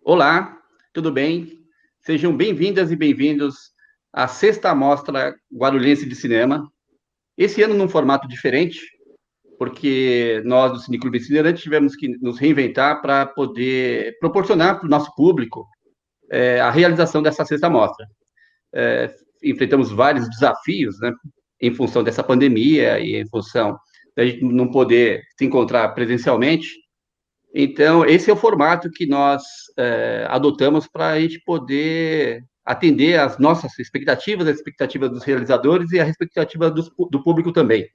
Olá, tudo bem? Sejam bem-vindas e bem-vindos à sexta Mostra Guarulhense de Cinema. Esse ano num formato diferente, porque nós do Cineclube Itinerante tivemos que nos reinventar para poder proporcionar para o nosso público a realização dessa sexta mostra. Enfrentamos vários desafios, né, em função dessa pandemia e em função da gente não poder se encontrar presencialmente. Então, esse é o formato que nós adotamos para a gente poder atender às nossas expectativas, as expectativas dos realizadores e a expectativa do público também,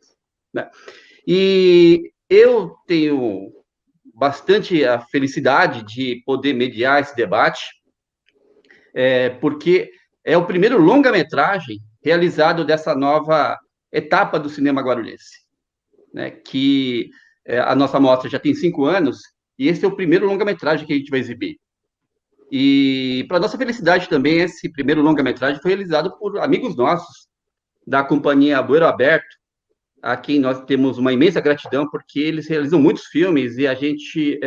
né? E eu tenho bastante a felicidade de poder mediar esse debate, porque é o primeiro longa-metragem realizado dessa nova etapa do cinema guarulhense, né? Que a nossa mostra já tem 5 anos e esse é o primeiro longa-metragem que a gente vai exibir. E, para nossa felicidade também, esse primeiro longa-metragem foi realizado por amigos nossos da companhia Bueiro Aberto, a quem nós temos uma imensa gratidão, porque eles realizam muitos filmes e a gente,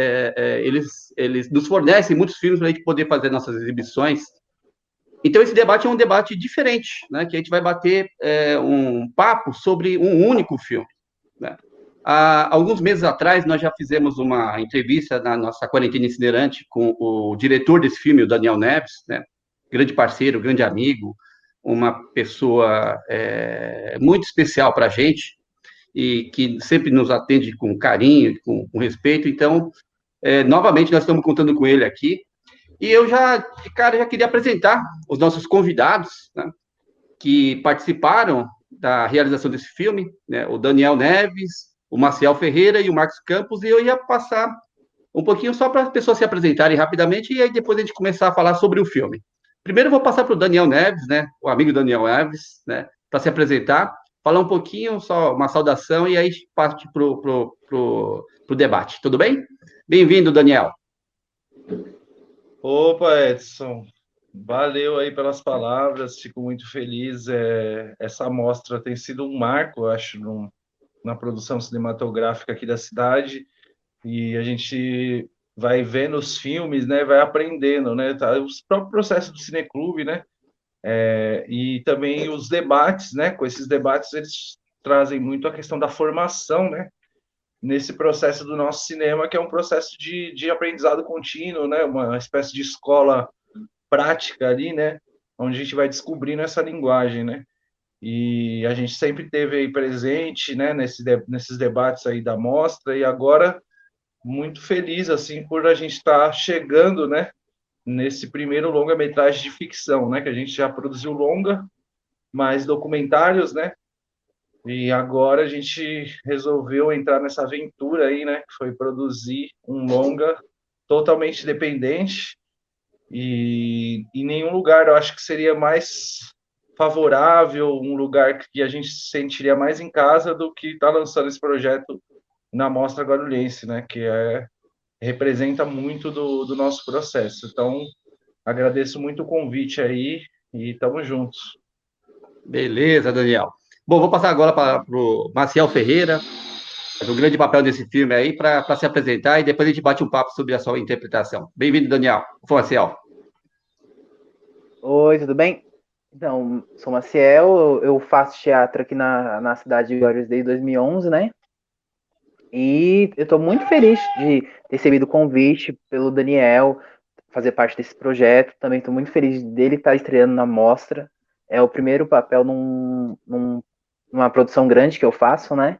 eles nos fornecem muitos filmes para a gente poder fazer nossas exibições. Então, esse debate é um debate diferente, né, que a gente vai bater um papo sobre um único filme, né? Há alguns meses atrás, nós já fizemos uma entrevista na nossa quarentena itinerante com o diretor desse filme, o Daniel Neves, né? Grande parceiro, grande amigo, uma pessoa muito especial para a gente e que sempre nos atende com carinho, com respeito. Então, novamente, nós estamos contando com ele aqui. E eu já, de cara, já queria apresentar os nossos convidados, né, que participaram da realização desse filme, né, o Daniel Neves, o Maciel Ferreira e o Marcos Campos, e eu ia passar um pouquinho só para as pessoas se apresentarem rapidamente, e aí depois a gente começar a falar sobre o filme. Primeiro eu vou passar para o Daniel Neves, né, o amigo Daniel Neves, né, para se apresentar, falar um pouquinho, só uma saudação, e aí parte para o debate. Tudo bem? Bem-vindo, Daniel. Opa, Edson, valeu aí pelas palavras, fico muito feliz. Essa mostra tem sido um marco, eu acho, na produção cinematográfica aqui da cidade, e a gente vai vendo os filmes, né, vai aprendendo, né, tá, os próprios processos do Cineclube, né, e também os debates, né, com esses debates eles trazem muito a questão da formação, né, nesse processo do nosso cinema, que é um processo de aprendizado contínuo, né, uma espécie de escola prática ali, né? Onde a gente vai descobrindo essa linguagem, né? E a gente sempre teve aí presente, né? Nesses debates aí da mostra e agora muito feliz assim por a gente estar chegando, né? Nesse primeiro longa-metragem de ficção, né? Que a gente já produziu longa, mais documentários, né? E agora a gente resolveu entrar nessa aventura aí, né? Que foi produzir um longa totalmente independente e em nenhum lugar eu acho que seria mais favorável, um lugar que a gente se sentiria mais em casa do que estar lançando esse projeto na Mostra Guarulhense, né? Representa muito do nosso processo. Então, agradeço muito o convite aí e estamos juntos. Beleza, Daniel. Bom, vou passar agora para o Maciel Ferreira, faz um grande papel nesse filme aí, para se apresentar e depois a gente bate um papo sobre a sua interpretação. Bem-vindo, Daniel. Maciel. Oi, tudo bem? Então, sou Maciel, eu faço teatro aqui na cidade de Guarulhos desde 2011, né? E eu estou muito feliz de ter recebido o convite pelo Daniel fazer parte desse projeto. Também estou muito feliz dele estar estreando na mostra. É o primeiro papel numa produção grande que eu faço, né?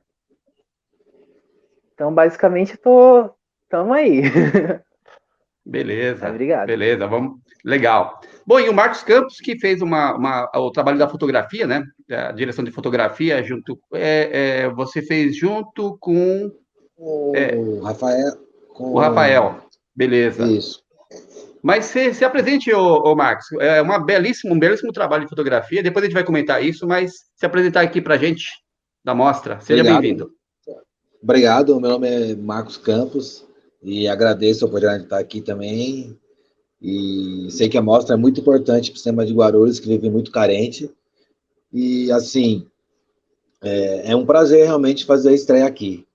Então, basicamente, estamos aí. Beleza, Obrigado. beleza, vamos. Legal. Bom, e o Marcos Campos, que fez o trabalho da fotografia, né? A direção de fotografia, você fez junto com O Rafael, o com Rafael. Beleza. isso. Mas se apresente, ô Marcos. É um belíssimo trabalho de fotografia. Depois a gente vai comentar isso, mas se apresentar aqui para a gente da mostra. Seja Obrigado. bem-vindo. Obrigado. Meu nome é Marcos Campos e agradeço a oportunidade de estar aqui também. E sei que a mostra é muito importante para o cinema de Guarulhos, que vive muito carente. E, assim, é um prazer realmente fazer a estreia aqui.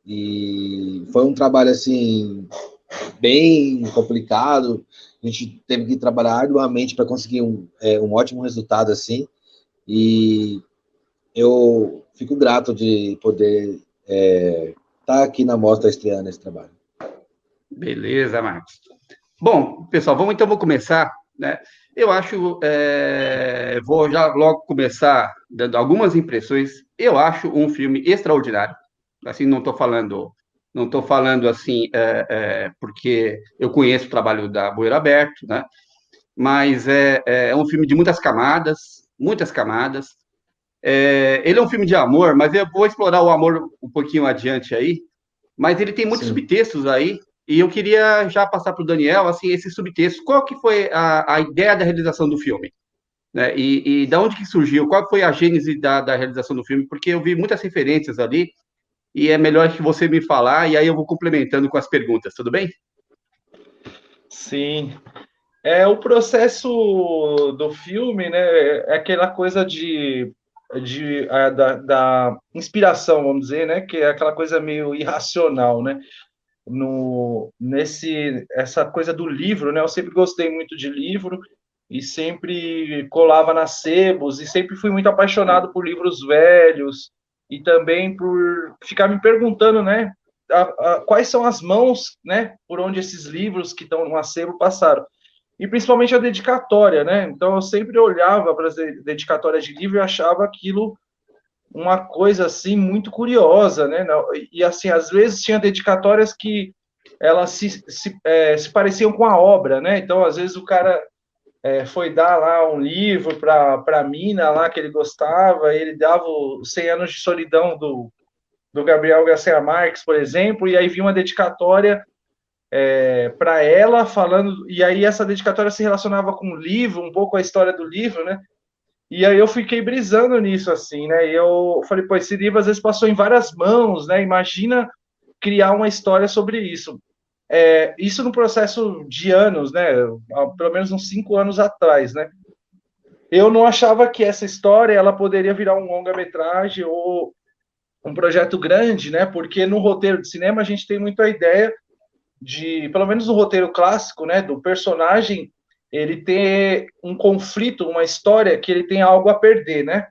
E foi um trabalho, assim, bem complicado. A gente teve que trabalhar arduamente para conseguir um ótimo resultado assim. E eu fico grato de poder estar aqui na mostra estreando esse trabalho. Beleza, Marcos. Bom, pessoal, vou começar, né? Eu acho, vou já logo começar dando algumas impressões. Eu acho um filme extraordinário. Assim, não tô falando assim porque eu conheço o trabalho da Bueiro Aberto, né? Mas é um filme de muitas camadas, muitas camadas. Ele é um filme de amor, mas eu vou explorar o amor um pouquinho adiante aí. Mas ele tem muitos Sim. subtextos aí, e eu queria já passar para o Daniel, assim, esses subtextos. Qual que foi a ideia da realização do filme? Né? E da onde que surgiu? Qual foi a gênese da realização do filme? Porque eu vi muitas referências ali, e é melhor que você me falar, e aí eu vou complementando com as perguntas, tudo bem? Sim. O processo do filme, né, é aquela coisa da inspiração, vamos dizer, né, que é aquela coisa meio irracional, né, essa coisa do livro, né, eu sempre gostei muito de livro e sempre colava nas sebos e sempre fui muito apaixonado por livros velhos e também por ficar me perguntando, né, quais são as mãos, né, por onde esses livros que estão no acervo passaram. E principalmente a dedicatória, né? Então eu sempre olhava para as dedicatórias de livro e achava aquilo uma coisa assim muito curiosa, né? E assim, às vezes tinha dedicatórias que elas se pareciam com a obra, né? Então às vezes o cara foi dar lá um livro para a mina lá que ele gostava, ele dava os 100 anos de solidão do Gabriel Garcia Marques, por exemplo, e aí vinha uma dedicatória para ela falando, e aí essa dedicatória se relacionava com o livro, um pouco a história do livro, né? E aí eu fiquei brisando nisso, assim, né? E eu falei, pô, esse livro às vezes passou em várias mãos, né? Imagina criar uma história sobre isso. Isso no processo de anos, né? Pelo menos uns 5 anos atrás, né? Eu não achava que essa história ela poderia virar um longa-metragem ou um projeto grande, né? Porque no roteiro de cinema a gente tem muito a ideia pelo menos no roteiro clássico, né, do personagem, ele ter um conflito, uma história que ele tem algo a perder, né?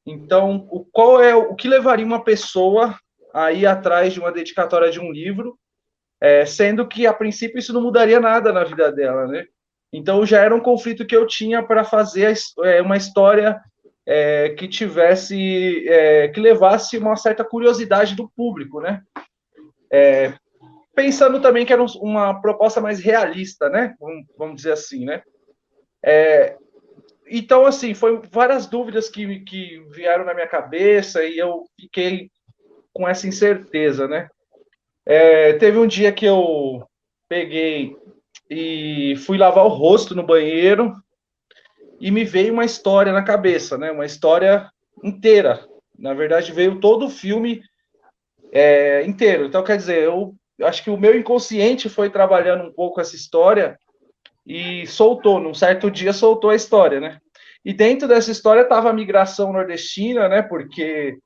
Então, o que levaria uma pessoa a ir atrás de uma dedicatória de um livro, sendo que a princípio isso não mudaria nada na vida dela, né? Então já era um conflito que eu tinha para fazer uma história que tivesse, que levasse uma certa curiosidade do público, né? Pensando também que era uma proposta mais realista, né? Vamos dizer assim, né? Então, assim, foi várias dúvidas que vieram na minha cabeça e eu fiquei com essa incerteza, né? Teve um dia que eu peguei e fui lavar o rosto no banheiro e me veio uma história na cabeça, né? Uma história inteira. Na verdade, veio todo o filme inteiro. Então, quer dizer, eu acho que o meu inconsciente foi trabalhando um pouco essa história e soltou, num certo dia soltou a história, né? E dentro dessa história estava a migração nordestina, né? Porque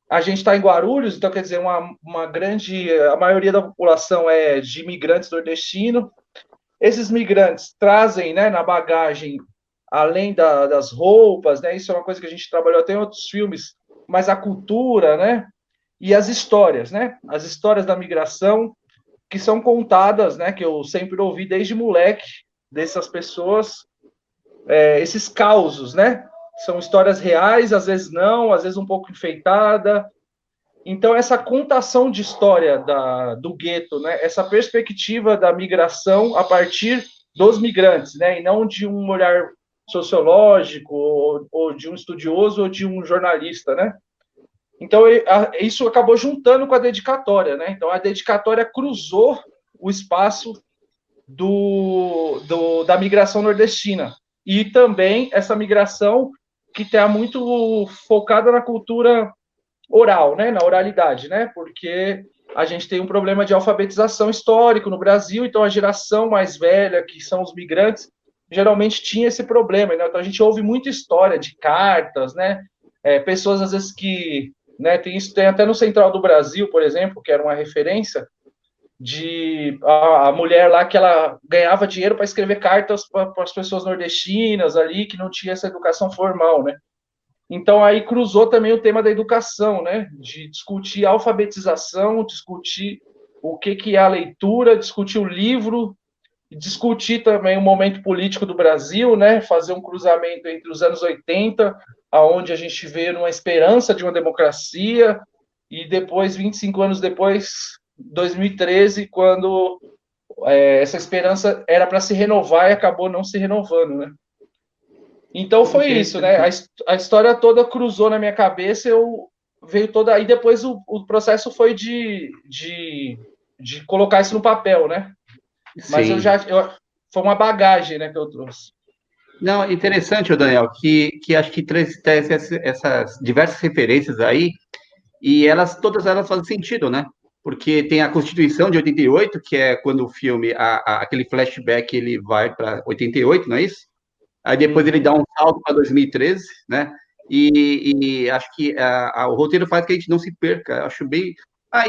a gente está em Guarulhos, então quer dizer, a maioria da população é de imigrantes nordestinos. Esses migrantes trazem, né, na bagagem, além das roupas, né? Isso é uma coisa que a gente trabalhou até em outros filmes, mas a cultura, né? E as histórias, né? As histórias da migração que são contadas, né? Que eu sempre ouvi desde moleque dessas pessoas, esses causos, né? São histórias reais, às vezes não, às vezes um pouco enfeitada. Então essa contação de história do gueto, né? Essa perspectiva da migração a partir dos migrantes, né? E não de um olhar sociológico ou de um estudioso ou de um jornalista, né? Então, isso acabou juntando com a dedicatória, né? Então, a dedicatória cruzou o espaço da migração nordestina. E também essa migração que está muito focada na cultura oral, né? Na oralidade, né? Porque a gente tem um problema de alfabetização histórico no Brasil, então a geração mais velha, que são os migrantes, geralmente tinha esse problema, né? Então a gente ouve muita história de cartas, né? Pessoas, às vezes, que... Né, tem até no Central do Brasil, por exemplo, que era uma referência, a mulher lá que ela ganhava dinheiro para escrever cartas para as pessoas nordestinas ali, que não tinha essa educação formal, né? Então aí cruzou também o tema da educação, né? De discutir a alfabetização, discutir o que é a leitura, discutir o livro, discutir também o momento político do Brasil, né? Fazer um cruzamento entre os anos 80, aonde a gente vê uma esperança de uma democracia, e depois, 25 anos depois, 2013, quando essa esperança era para se renovar e acabou não se renovando, né? Então foi isso, né? A história toda cruzou na minha cabeça, veio toda. Aí depois o processo foi de colocar isso no papel, né? Mas Sim. foi uma bagagem, né, que eu trouxe. Não, interessante, Daniel, que acho que traz essas diversas referências aí, e todas elas fazem sentido, né? Porque tem a Constituição de 88, que é quando o filme, aquele flashback, ele vai para 88, não é isso? Aí depois ele dá um salto para 2013, né? E acho que o roteiro faz que a gente não se perca. Acho bem.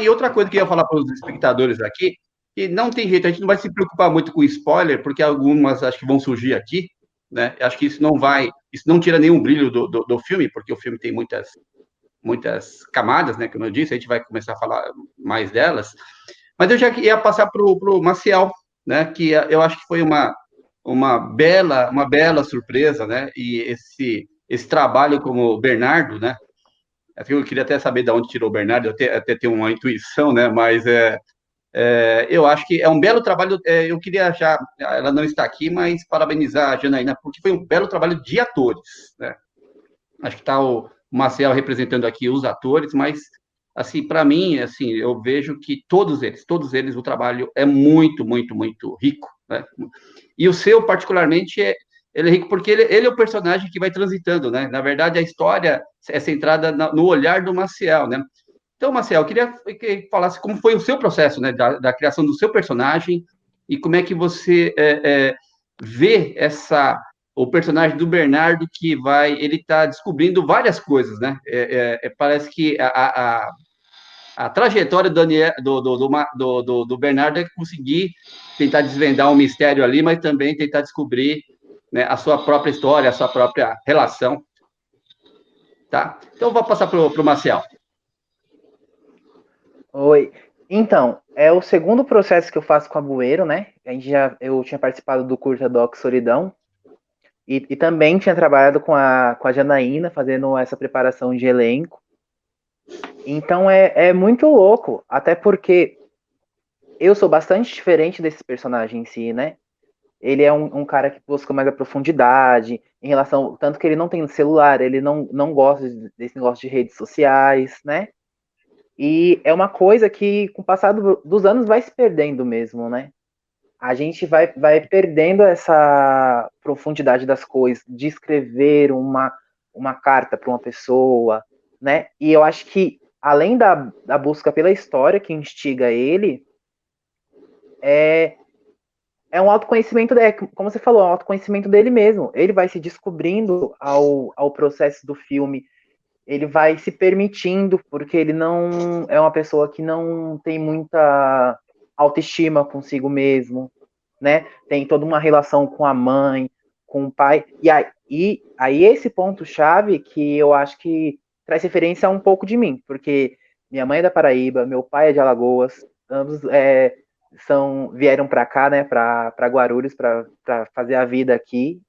E outra coisa que eu ia falar para os espectadores aqui, que não tem jeito, a gente não vai se preocupar muito com spoiler, porque algumas acho que vão surgir aqui, né? Acho que isso não tira nenhum brilho do filme, porque o filme tem muitas camadas, né? Como eu disse, a gente vai começar a falar mais delas. Mas eu já ia passar para o Maciel, né? Que eu acho que foi uma bela surpresa, né? E esse trabalho como o Bernardo, né? Eu queria até saber de onde tirou o Bernardo, eu até tenho uma intuição, né? Mas eu acho que é um belo trabalho. Eu queria já, ela não está aqui, mas parabenizar a Janaína, porque foi um belo trabalho de atores, né? Acho que está o Marcel representando aqui os atores, mas assim, para mim, assim, eu vejo que todos eles, o trabalho é muito, muito, muito rico, né? E o seu, particularmente, ele é rico porque ele é o personagem que vai transitando, né? Na verdade, a história é centrada no olhar do Maciel, né? Então, Maciel, eu queria que falasse como foi o seu processo, né, da criação do seu personagem e como é que você vê o personagem do Bernardo ele está descobrindo várias coisas, né? Parece que a trajetória do Bernardo é conseguir tentar desvendar um mistério ali, mas também tentar descobrir, né, a sua própria história, a sua própria relação, tá? Então, eu vou passar para o Marcel. Oi. Então, é o segundo processo que eu faço com a Bueiro, né? Eu tinha participado do curta Doc Solidão e também tinha trabalhado com a Janaína, fazendo essa preparação de elenco. Então é muito louco, até porque eu sou bastante diferente desse personagem em si, né? Ele é um cara que busca mais a profundidade em relação. Tanto que ele não tem celular, ele não gosta desse negócio de redes sociais, né? E é uma coisa que, com o passar dos anos, vai se perdendo mesmo, né? A gente vai perdendo essa profundidade das coisas, de escrever uma carta para uma pessoa, né? E eu acho que, além da busca pela história que instiga ele, é um autoconhecimento, como você falou, é um autoconhecimento dele mesmo. Ele vai se descobrindo ao processo do filme, ele vai se permitindo, porque ele não é uma pessoa que não tem muita autoestima consigo mesmo, né? Tem toda uma relação com a mãe, com o pai. E aí esse ponto-chave que eu acho que traz referência a um pouco de mim, porque minha mãe é da Paraíba, meu pai é de Alagoas, ambos vieram para cá, né, para Guarulhos, para fazer a vida aqui.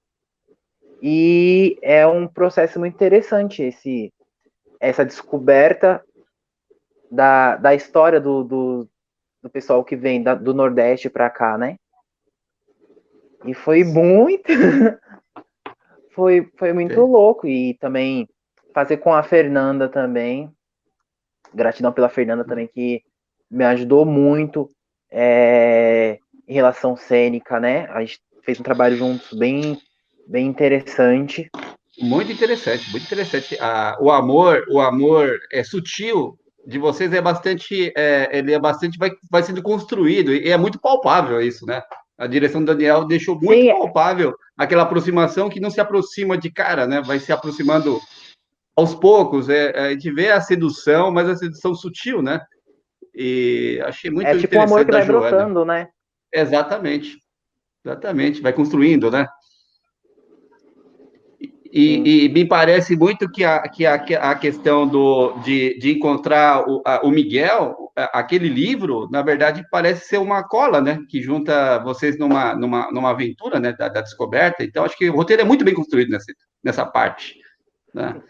E é um processo muito interessante essa descoberta da história do pessoal que vem do Nordeste para cá, né? E foi muito foi muito louco. E também fazer com a Fernanda também, gratidão pela Fernanda também, que me ajudou muito em relação cênica, né? A gente fez um trabalho juntos bem vai Muito interessante, muito interessante. O amor é sutil de vocês ele é bastante, vai sendo construído e é muito palpável isso, né? A direção do Daniel deixou muito Sim, palpável aquela aproximação que não se aproxima de cara, né? Vai se aproximando aos poucos. A gente vê a sedução, mas a sedução sutil, né? E achei muito É tipo um amor interessante que da vai Joana. brotando, né? Exatamente, exatamente, vai construindo, né? Sim. E me parece muito que a questão de encontrar o Miguel, aquele livro, na verdade, parece ser uma cola, né? Que junta vocês numa aventura, né? Da descoberta. Então, acho que o roteiro é muito bem construído nessa parte, né?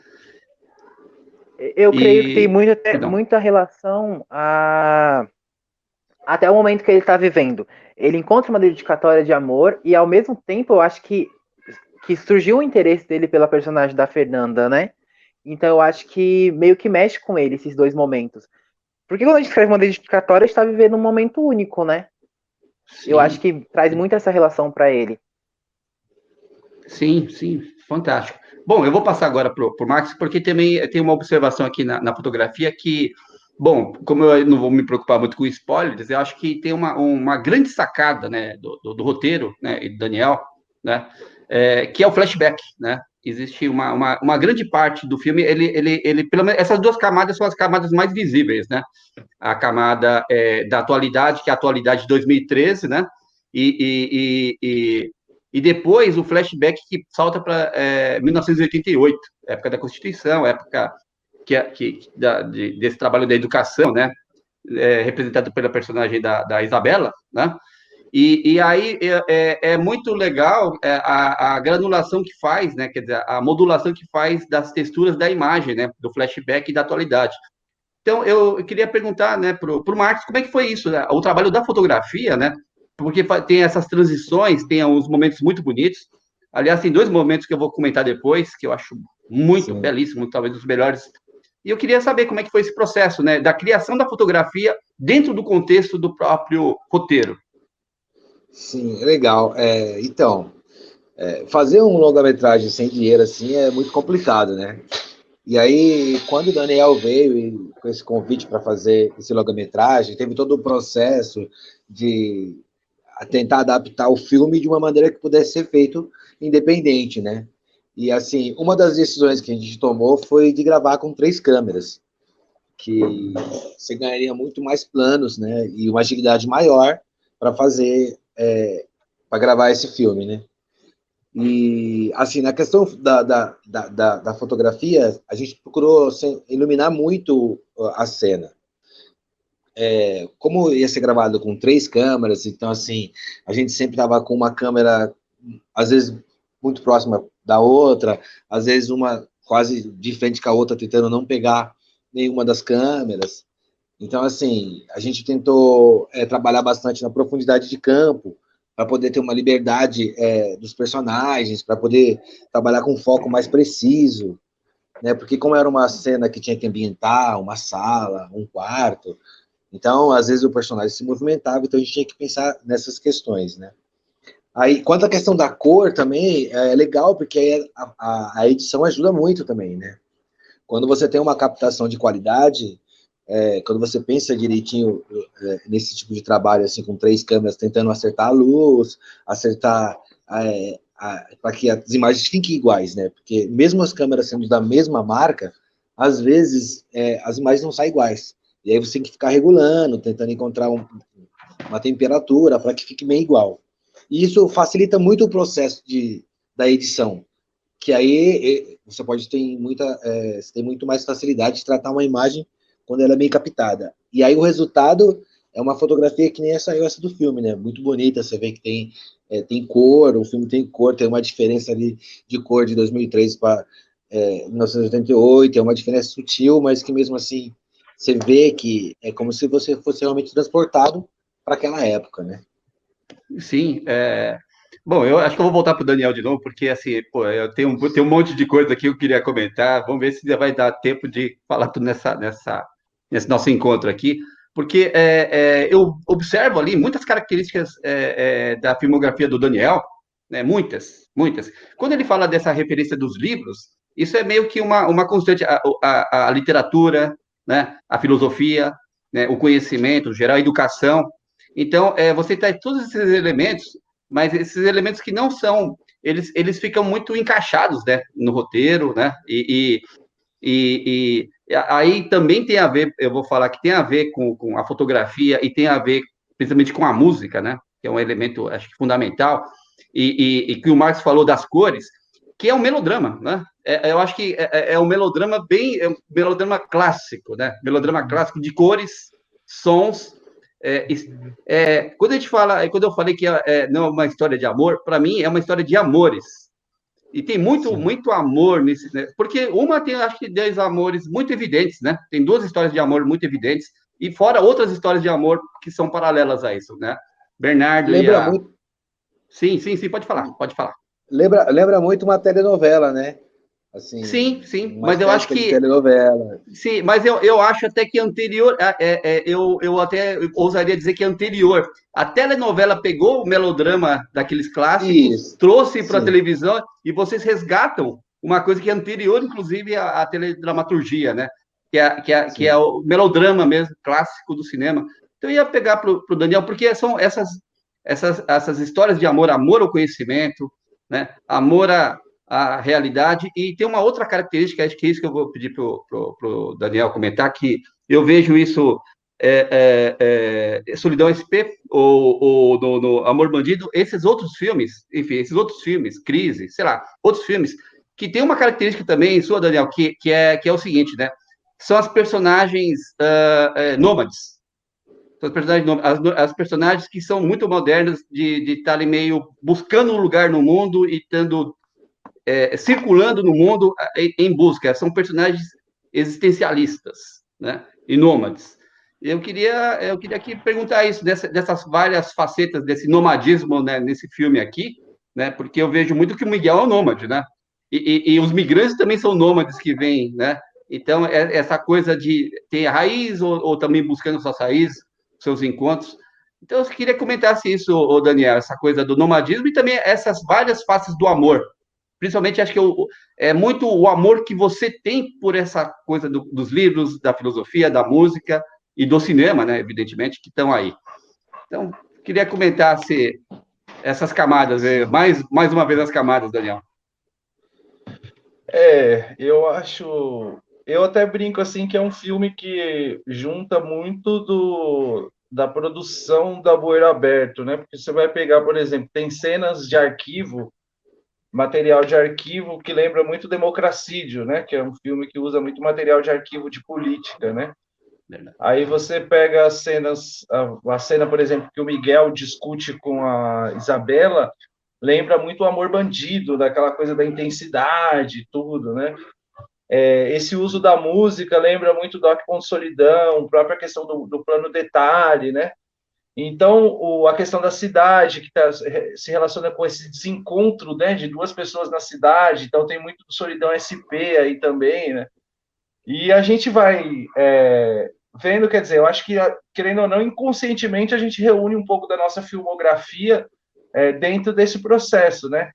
Eu creio que tem E, perdão, muita relação até o momento que ele está vivendo. Ele encontra uma dedicatória de amor e, ao mesmo tempo, eu acho que surgiu o interesse dele pela personagem da Fernanda, né? Então eu acho que meio que mexe com ele esses dois momentos. Porque quando a gente escreve uma dedicatória, a gente está vivendo um momento único, né? Eu acho sim, que traz muito essa relação para ele. sim, sim, fantástico. Bom, eu vou passar agora para o Max, porque também tem uma observação aqui na fotografia que, bom, como eu não vou me preocupar muito com spoilers, eu acho que tem uma grande sacada, né, do roteiro, né, e do Daniel, né, que é o flashback, né? Existe uma grande parte do filme, pelo menos, essas duas camadas são as camadas mais visíveis, né? A camada da atualidade, que é a atualidade de 2013, né? E depois o flashback que salta para 1988, época da Constituição, época desse trabalho da educação, né? Representado pela personagem da Isabela, né? E aí é muito legal a granulação que faz, né? Quer dizer, a modulação que faz das texturas da imagem, né? Do flashback e da atualidade. Então, eu queria perguntar, né, para o Marcos, como é que foi isso, né? O trabalho da fotografia, né? Porque tem essas transições, tem uns momentos muito bonitos. Aliás, tem dois momentos que eu vou comentar depois, que eu acho muito Sim, belíssimo, talvez os melhores. E eu queria saber como é que foi esse processo, né, da criação da fotografia dentro do contexto do próprio roteiro. sim, legal. Então, fazer um longa-metragem sem dinheiro assim é muito complicado, né? E aí, quando o Daniel veio com esse convite para fazer esse longa-metragem, teve todo o processo de tentar adaptar o filme de uma maneira que pudesse ser feito independente, né? E assim, uma das decisões que a gente tomou foi de gravar com 3 câmeras, que você ganharia muito mais planos, né? E uma agilidade maior para fazer, para gravar esse filme, né? E, assim, na questão da fotografia, a gente procurou assim, iluminar muito a cena. Como ia ser gravado com 3 câmeras, então, assim, a gente sempre estava com uma câmera, às vezes, muito próxima da outra, às vezes uma quase de frente com a outra, tentando não pegar nenhuma das câmeras. Então, assim, a gente tentou trabalhar bastante na profundidade de campo, para poder ter uma liberdade dos personagens, para poder trabalhar com um foco mais preciso, né? Porque como era uma cena que tinha que ambientar uma sala, um quarto, então, às vezes o personagem se movimentava, então a gente tinha que pensar nessas questões, né? Aí, quanto à questão da cor também, é legal, porque aí a edição ajuda muito também, né? Quando você tem uma captação de qualidade, quando você pensa direitinho nesse tipo de trabalho, assim, com 3 câmeras, tentando acertar a luz, acertar para que as imagens fiquem iguais, né? Porque mesmo as câmeras sendo da mesma marca, às vezes as imagens não saem iguais. E aí você tem que ficar regulando, tentando encontrar uma temperatura para que fique meio igual. E isso facilita muito o processo da edição, que aí você pode ter você tem muito mais facilidade de tratar uma imagem quando ela é bem captada. E aí o resultado é uma fotografia que nem essa do filme, né? Muito bonita, você vê que tem cor, o filme tem cor, tem uma diferença ali de cor de 2003 para 1988, é uma diferença sutil, mas que mesmo assim você vê que é como se você fosse realmente transportado para aquela época, né? Sim, bom, eu acho que eu vou voltar para o Daniel de novo, porque assim, pô, eu tenho um monte de coisa aqui que eu queria comentar. Vamos ver se vai dar tempo de falar tudo nesse nosso encontro aqui, porque eu observo ali muitas características da filmografia do Daniel, né, muitas, muitas. Quando ele fala dessa referência dos livros, isso é meio que uma constante, a literatura, né, a filosofia, né, o conhecimento geral, a educação. Então, você traz todos esses elementos, mas esses elementos que não são, eles ficam muito encaixados, né, no roteiro, né, e Aí também tem a ver, eu vou falar que tem a ver com a fotografia e tem a ver principalmente com a música, né? Que é um elemento, acho que fundamental, e que o Marcos falou das cores, que é um melodrama, né? Eu acho que é um melodrama é um melodrama clássico, né? Melodrama clássico de cores, sons. Quando a gente fala, quando eu falei que não é uma história de amor, para mim é uma história de amores. E tem muito amor nisso, né? Porque uma tem, acho que, 10 amores muito evidentes, né? Tem duas histórias de amor muito evidentes, e fora outras histórias de amor que são paralelas a isso, né? Bernardo e Lembra a. muito, Sim, pode falar, pode falar. lembra muito uma telenovela, né? Assim, Sim, uma mas eu acho estética de que. telenovela. Sim, mas eu acho até que anterior. Eu até ousaria dizer que é anterior. A telenovela pegou o melodrama daqueles clássicos, Isso, trouxe para a sim, televisão e vocês resgatam uma coisa que é anterior, inclusive, à teledramaturgia, né? Que é sim. o melodrama mesmo, clássico do cinema. Então, eu ia pegar para o Daniel, porque são essas histórias de amor, amor ao conhecimento, né? Amor à realidade, e tem uma outra característica, acho que é isso que eu vou pedir para o Daniel comentar, que eu vejo isso, Solidão SP, ou no Amor Bandido, esses outros filmes, enfim, esses outros filmes, Crise, sei lá, outros filmes, que tem uma característica também sua, Daniel, que é o seguinte, né? São as personagens nômades. São as personagens, as personagens que são muito modernas de estarem meio buscando um lugar no mundo e estando circulando no mundo em busca. São personagens existencialistas, né? E nômades. Eu queria aqui perguntar isso, dessas várias facetas desse nomadismo, né, nesse filme aqui, né? Porque eu vejo muito que o Miguel é um nômade, né? E os migrantes também são nômades que vêm, né? Então, essa coisa de ter a raiz ou também buscando suas raízes, seus encontros. Então, eu queria que comentasse isso, Daniel, essa coisa do nomadismo e também essas várias faces do amor. Principalmente, acho que é muito o amor que você tem por essa coisa dos livros, da filosofia, da música e do cinema, né, evidentemente, que estão aí. Então, queria comentar essas camadas, mais uma vez as camadas, Daniel. Eu acho. Eu até brinco assim que é um filme que junta muito da produção da Bueiro Aberto, né? Porque você vai pegar, por exemplo, tem cenas de arquivo, material de arquivo que lembra muito Democracídio, né? Que é um filme que usa muito material de arquivo de política, né? Verdade. Aí você pega as cenas, a cena, por exemplo, que o Miguel discute com a Isabela, lembra muito o Amor Bandido, daquela coisa da intensidade, tudo, né? Esse uso da música lembra muito Doc com Solidão, a própria questão do plano detalhe, né? Então, a questão da cidade, que se relaciona com esse desencontro, né, de duas pessoas na cidade, então tem muito do Solidão SP aí também, né? E a gente vai vendo, quer dizer, eu acho que, querendo ou não, inconscientemente a gente reúne um pouco da nossa filmografia dentro desse processo, né?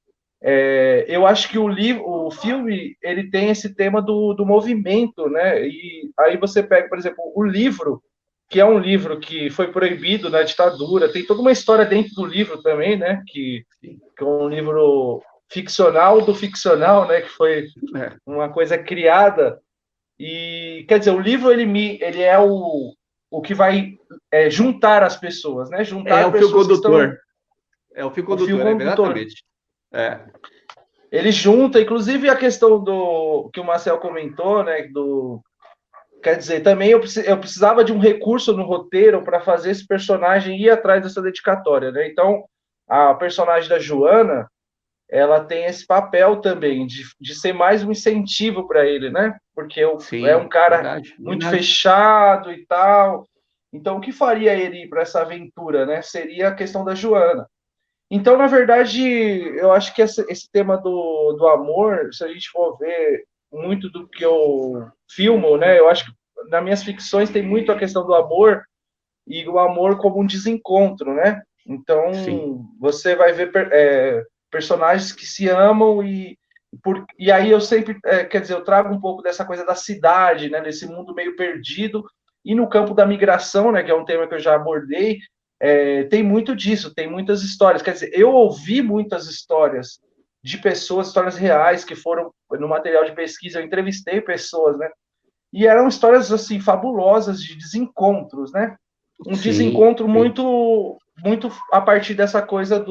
Eu acho que o filme ele tem esse tema do movimento, né? E aí você pega, por exemplo, o livro, que é um livro que foi proibido na ditadura, tem toda uma história dentro do livro também, né? Que é um livro ficcional do ficcional, né? Que foi uma coisa criada. E quer dizer, o livro ele é o que vai juntar as pessoas, né? É Juntar o fio pessoas que condutor. estão É o fio o fio condutor, condutor. exatamente. É. Ele junta, inclusive a questão do que o Marcel comentou, né? Quer dizer, também eu precisava de um recurso no roteiro para fazer esse personagem ir atrás dessa dedicatória, né? Então, a personagem da Joana, ela tem esse papel também de ser mais um incentivo para ele, né? Porque é um Sim, cara verdade, muito verdade. fechado e tal. Então, o que faria ele ir para essa aventura, né? Seria a questão da Joana. Então, na verdade, eu acho que esse tema do amor, se a gente for ver muito do que eu filmo, né? Eu acho que nas minhas ficções tem muito a questão do amor e o amor como um desencontro, né? Sim, Então, você vai ver personagens que se amam e aí eu sempre, quer dizer, eu trago um pouco dessa coisa da cidade, né? Desse mundo meio perdido e no campo da migração, né? Que é um tema que eu já abordei, tem muito disso, tem muitas histórias. Quer dizer, eu ouvi muitas histórias de pessoas, histórias reais que foram no material de pesquisa, eu entrevistei pessoas, né? e eram histórias assim fabulosas de desencontros, né? Um Sim, desencontro sim. muito a partir dessa coisa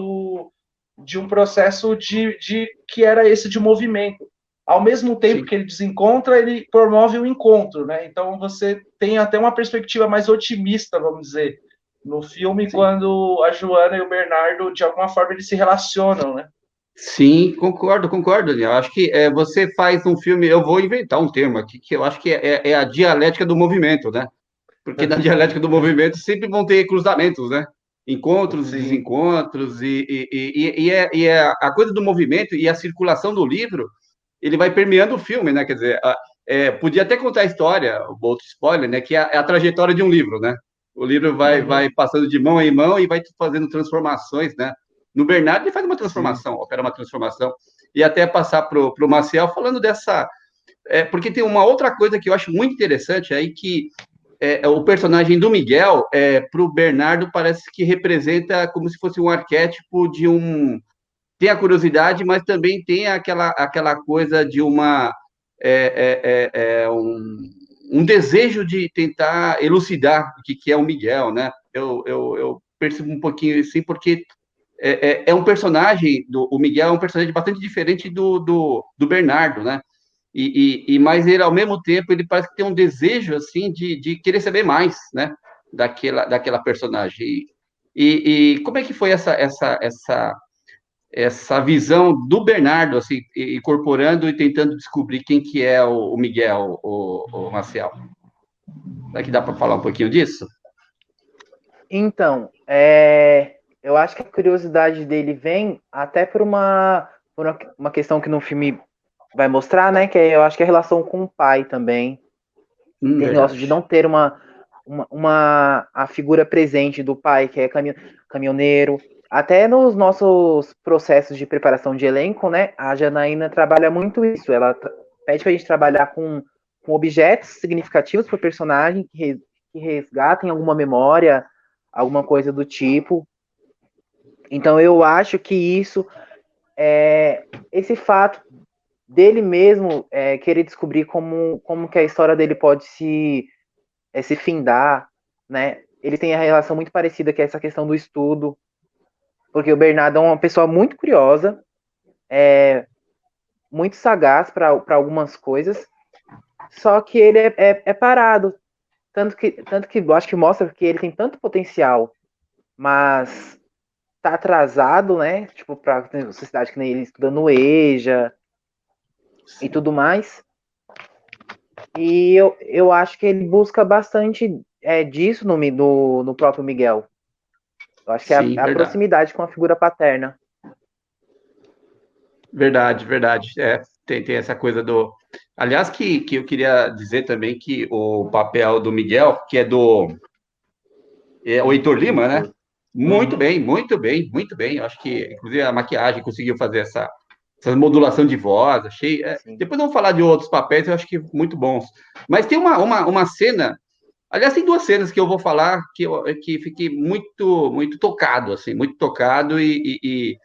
de um processo que era esse de movimento. Ao mesmo tempo Sim. que ele desencontra, ele promove o encontro, né? Então você tem até uma perspectiva mais otimista, vamos dizer, no filme, Sim. quando a Joana e o Bernardo, de alguma forma, eles se relacionam, né? Sim, concordo, Daniel. Acho que você faz um filme, eu vou inventar um termo aqui, que eu acho que é a dialética do movimento, né? Porque na dialética do movimento sempre vão ter cruzamentos, né? Encontros, Sim, desencontros, a coisa do movimento e a circulação do livro, ele vai permeando o filme, né? Quer dizer, podia até contar a história, outro spoiler, né? Que é a trajetória de um livro, né? O livro vai passando de mão em mão e vai fazendo transformações, né? No Bernardo, ele faz uma sim. transformação, opera uma transformação, e até passar para o Maciel falando dessa. Porque tem uma outra coisa que eu acho muito interessante aí, que o personagem do Miguel, para o Bernardo, parece que representa como se fosse um arquétipo de um. Tem a curiosidade, mas também tem aquela coisa de um desejo de tentar elucidar o que é o Miguel, né? Eu percebo um pouquinho assim, porque um personagem, o Miguel é um personagem bastante diferente do Bernardo, né? Mas ele, ao mesmo tempo, ele parece que tem um desejo, assim, de querer saber mais, né? Daquela personagem. Como é que foi essa visão do Bernardo, assim, incorporando e tentando descobrir quem que é o Miguel, o Marcial? Será que dá para falar um pouquinho disso? Então, eu acho que a curiosidade dele vem até por uma questão que no filme vai mostrar, né? Eu acho que é a relação com o pai também. Tem esse negócio de Verdade. não ter a figura presente do pai, que é caminhoneiro. Até nos nossos processos de preparação de elenco, né? A Janaína trabalha muito isso. Ela pede pra gente trabalhar com objetos significativos para o personagem, que resgatem alguma memória, alguma coisa do tipo. Então eu acho que esse fato dele mesmo querer descobrir como que a história dele pode se findar, né? Ele tem a relação muito parecida que é essa questão do estudo, porque o Bernardo é uma pessoa muito curiosa, muito sagaz para algumas coisas, só que ele é parado, tanto que eu acho que mostra que ele tem tanto potencial, mas tá atrasado, né? Tipo, pra sociedade que nem ele estudando no EJA e tudo mais. E eu acho que ele busca bastante disso no próprio Miguel. Eu acho que é a, Sim, a verdade. proximidade com a figura paterna. Verdade, verdade. Tem essa coisa do. Aliás, que eu queria dizer também que o papel do Miguel, que é o Heitor Lima, né? Heitor. Muito Uhum. bem, muito bem, muito bem. Eu acho que, inclusive, a maquiagem conseguiu fazer essa modulação de voz. Achei. Sim. Depois vamos falar de outros papéis, eu acho que muito bons. Mas tem uma cena. Aliás, tem duas cenas que eu vou falar que fiquei muito, muito tocado, assim, muito tocado e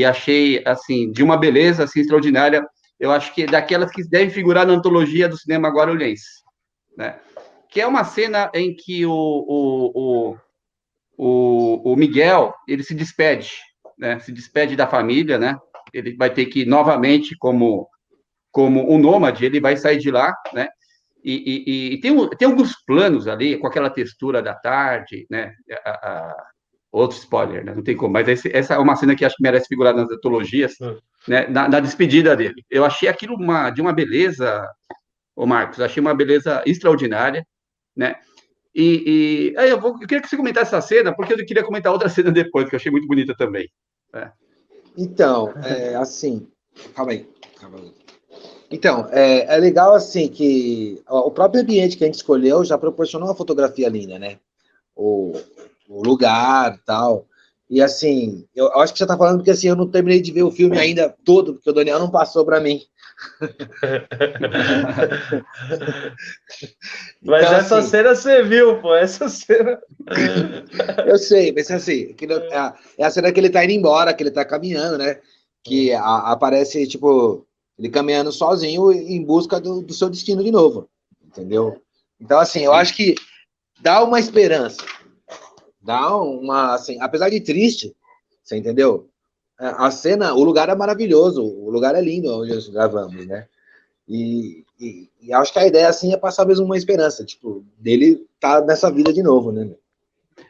achei, assim, de uma beleza, assim, extraordinária. Eu acho que é daquelas que devem figurar na antologia do cinema guarulhense, né? Que é uma cena em que o Miguel, ele se despede, né? Se despede da família, né? Ele vai ter que, novamente, como um nômade, ele vai sair de lá, né? E tem alguns planos ali, com aquela textura da tarde, né? Outro spoiler, né? Não tem como, mas essa é uma cena que acho que merece figurar nas antologias, né? Na despedida dele. Eu achei aquilo de uma beleza, ô Marcos, achei uma beleza extraordinária, né? Aí eu queria que você comentasse essa cena, porque eu queria comentar outra cena depois, que eu achei muito bonita também. Né? Então, assim, calma aí, calma aí. Então, é legal assim que o próprio ambiente que a gente escolheu já proporcionou uma fotografia linda, né? O, o lugar e tal. E assim, eu acho que você tá falando porque assim, eu não terminei de ver o filme ainda todo, porque o Daniel não passou para mim. Mas Então, essa assim, cena você viu, pô. Essa cena. eu sei, mas assim, é a cena que ele tá indo embora, que ele tá caminhando, né? Que aparece, tipo, ele caminhando sozinho em busca do seu destino de novo. entendeu? Então, assim, eu acho que dá uma esperança, assim, apesar de triste, você entendeu? A cena, o lugar é maravilhoso, o lugar é lindo onde nós gravamos, né? E acho que a ideia, assim, é passar mesmo uma esperança, tipo, dele tá nessa vida de novo, né?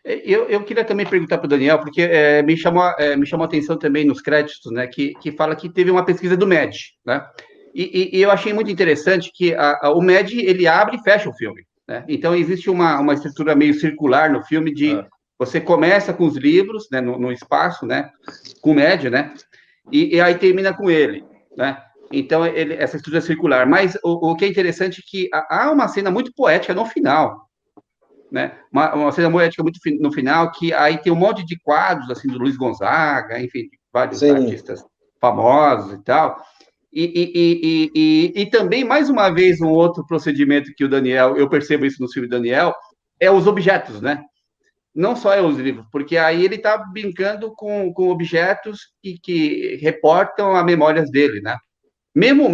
Eu queria também perguntar para o Daniel, porque me chamou a atenção também nos créditos, né, que fala que teve uma pesquisa do MED, né? E eu achei muito interessante que o MED, ele abre e fecha o filme, né? Então, existe uma estrutura meio circular no filme de você começa com os livros, né, no espaço, né, com o MED, né? E aí termina com ele, né? Então, essa estrutura circular. Mas o que é interessante é que há uma cena muito poética no final, né? Uma cena poética muito no final, que aí tem um monte de quadros, assim, do Luiz Gonzaga, enfim, vários Sim. artistas famosos e tal. E também, mais uma vez, um outro procedimento que o Daniel, eu percebo isso no filme do Daniel, é os objetos, né? Não só é os livros, porque aí ele está brincando com objetos que reportam a memórias dele, né? Mesmo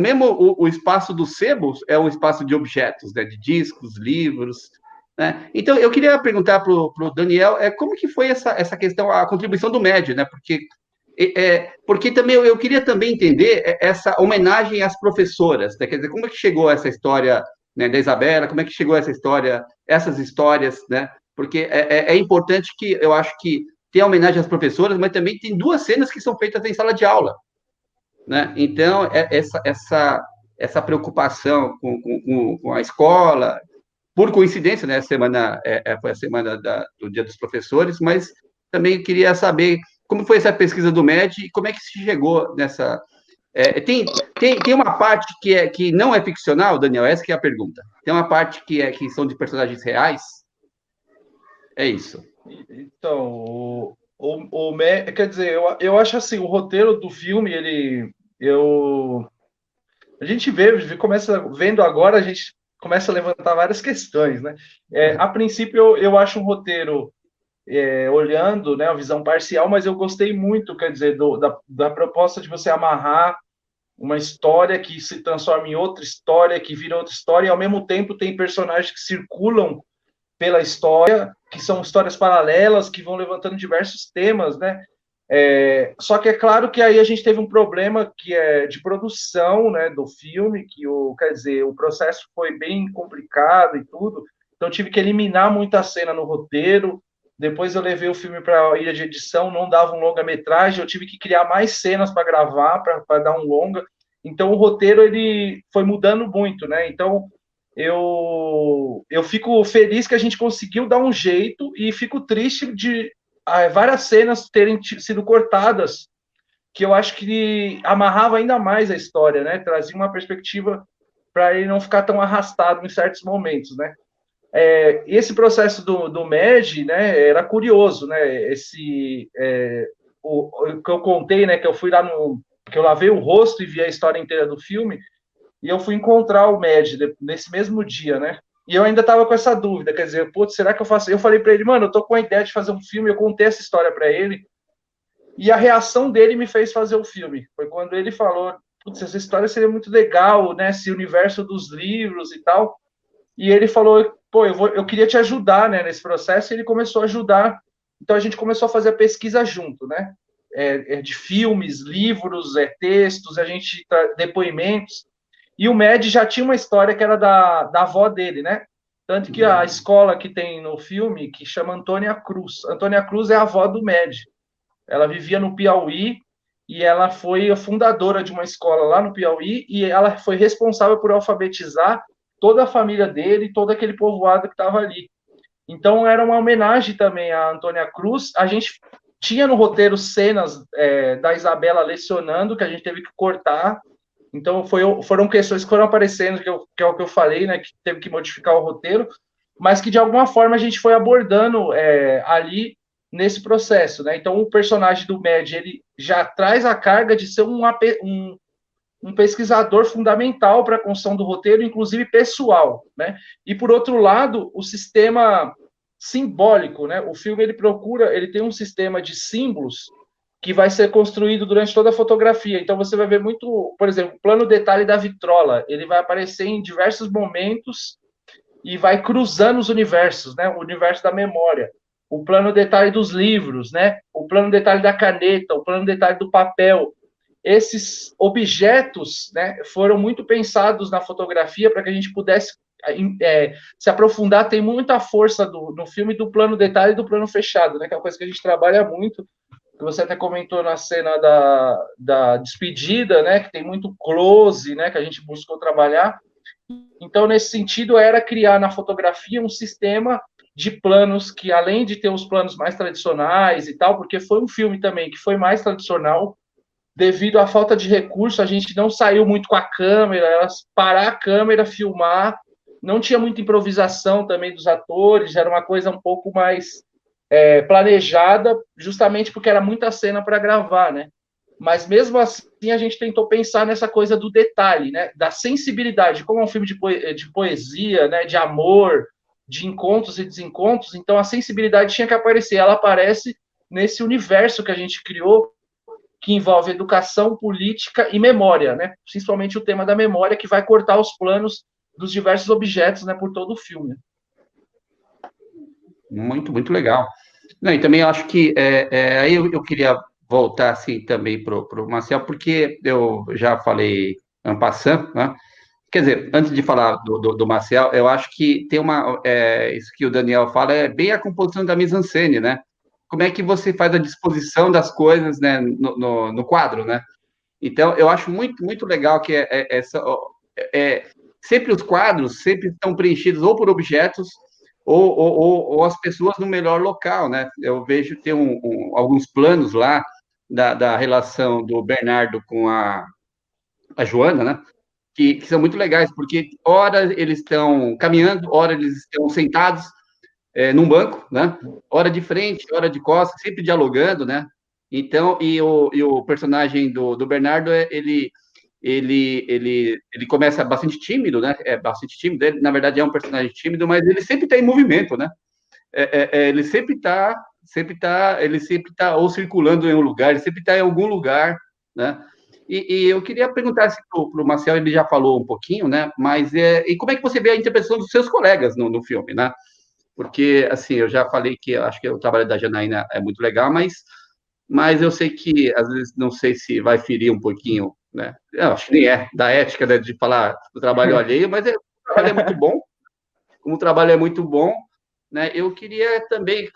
o espaço dos sebos é um espaço de objetos, né? De discos, livros, né? Então, eu queria perguntar para o Daniel como que foi essa questão, a contribuição do médio, né? Porque também eu queria também entender essa homenagem às professoras, né? Quer dizer, como é que chegou essa história, né, da Isabela, como é que chegou essa história, essas histórias, né? Porque é importante que eu acho que tem a homenagem às professoras, mas também tem duas cenas que são feitas em sala de aula, né? Então, essa preocupação com a escola, por coincidência, né, foi a semana do Dia dos Professores, mas também queria saber como foi essa pesquisa do MED e como é que se chegou nessa... tem uma parte que não é ficcional, Daniel? Essa que é a pergunta. Tem uma parte que são de personagens reais? É isso. Então, quer dizer, eu acho assim, o roteiro do filme, a gente começa vendo agora, a gente começa a levantar várias questões, né? A princípio, eu acho um roteiro olhando, né, a visão parcial, mas eu gostei muito, quer dizer, da proposta de você amarrar uma história que se transforma em outra história, que vira outra história, e ao mesmo tempo tem personagens que circulam pela história, que são histórias paralelas, que vão levantando diversos temas, né? Só que é claro que aí a gente teve um problema que é de produção, né, do filme, quer dizer, o processo foi bem complicado e tudo, então tive que eliminar muita cena no roteiro. Depois eu levei o filme para a ilha de edição, não dava um longa-metragem, eu tive que criar mais cenas para gravar, para dar um longa. Então o roteiro ele foi mudando muito, né? Então eu fico feliz que a gente conseguiu dar um jeito e fico triste de várias cenas terem sido cortadas, que eu acho que amarrava ainda mais a história, né? Trazia uma perspectiva para ele não ficar tão arrastado em certos momentos, né? Esse processo do MED, né, era curioso, né? O que eu contei, né, que eu fui lá que eu lavei o rosto e vi a história inteira do filme, e eu fui encontrar o MED nesse mesmo dia, né? E eu ainda estava com essa dúvida, quer dizer, putz, será que eu faço? Eu falei para ele, mano, eu tô com a ideia de fazer um filme, eu contei essa história para ele, e a reação dele me fez fazer o filme. Foi quando ele falou, putz, essa história seria muito legal, né? Esse universo dos livros e tal. E ele falou, pô, eu queria te ajudar, né, nesse processo, e ele começou a ajudar. Então a gente começou a fazer a pesquisa junto, né? De filmes, livros, textos, depoimentos. E o Med já tinha uma história que era da avó dele, né? Tanto que a escola que tem no filme, que chama Antônia Cruz. Antônia Cruz é a avó do Med. Ela vivia no Piauí e ela foi a fundadora de uma escola lá no Piauí e ela foi responsável por alfabetizar toda a família dele, todo aquele povoado que estava ali. Então era uma homenagem também a Antônia Cruz. A gente tinha no roteiro cenas da Isabela lecionando que a gente teve que cortar. Então foram questões que foram aparecendo, que é o que eu falei, né, que teve que modificar o roteiro, mas que de alguma forma a gente foi abordando ali nesse processo, né? Então o personagem do Med, ele já traz a carga de ser um pesquisador fundamental para a construção do roteiro, inclusive pessoal, né? E por outro lado, o sistema simbólico, né? O filme ele tem um sistema de símbolos que vai ser construído durante toda a fotografia. Então você vai ver muito, por exemplo, o plano detalhe da vitrola, ele vai aparecer em diversos momentos e vai cruzando os universos, né? O universo da memória, o plano detalhe dos livros, né? O plano detalhe da caneta, o plano detalhe do papel. Esses objetos, né, foram muito pensados na fotografia para que a gente pudesse se aprofundar. Tem muita força no filme do plano detalhe e do plano fechado, né? Que é uma coisa que a gente trabalha muito, que você até comentou na cena da despedida, né? Que tem muito close, né? Que a gente buscou trabalhar. Então, nesse sentido, era criar na fotografia um sistema de planos que, além de ter os planos mais tradicionais e tal, porque foi um filme também que foi mais tradicional, devido à falta de recurso, a gente não saiu muito com a câmera, era parar a câmera, filmar, não tinha muita improvisação também dos atores, era uma coisa um pouco mais planejada, justamente porque era muita cena para gravar, né? Mas mesmo assim a gente tentou pensar nessa coisa do detalhe, né? Da sensibilidade, como é um filme de poesia, né? De amor, de encontros e desencontros, então a sensibilidade tinha que aparecer. Ela aparece nesse universo que a gente criou, que envolve educação, política e memória, né? Principalmente o tema da memória, que vai cortar os planos dos diversos objetos, né? Por todo o filme. Muito, muito legal. Não, e também acho que aí eu queria voltar assim também para o Marcel, porque eu já falei en passant, né? Quer dizer, antes de falar do Marcel, eu acho que tem isso que o Daniel fala é bem a composição da mise-en-scène, né? Como é que você faz a disposição das coisas, né, no quadro, né? Então, eu acho muito, muito legal que sempre os quadros sempre estão preenchidos ou por objetos ou as pessoas no melhor local, né? Eu vejo tem alguns planos lá da relação do Bernardo com a Joana, né? Que são muito legais, porque ora eles estão caminhando, ora eles estão sentados num banco, né? Hora de frente, hora de costas, sempre dialogando, né? Então, e o personagem do Bernardo, ele começa bastante tímido, né? É bastante tímido, ele, na verdade, é um personagem tímido, mas ele sempre está em movimento, né? Ele sempre está ou circulando em um lugar, ele sempre está em algum lugar, né? E eu queria perguntar assim, para o Marcel, ele já falou um pouquinho, né? Mas e como é que você vê a interpretação dos seus colegas no filme, né? Porque, assim, eu já falei que acho que o trabalho da Janaína é muito legal, mas eu sei que, às vezes, não sei se vai ferir um pouquinho, né? Eu acho que nem da ética, né, de falar do trabalho alheio, mas o trabalho é muito bom, como o trabalho é muito bom, né? Eu queria também,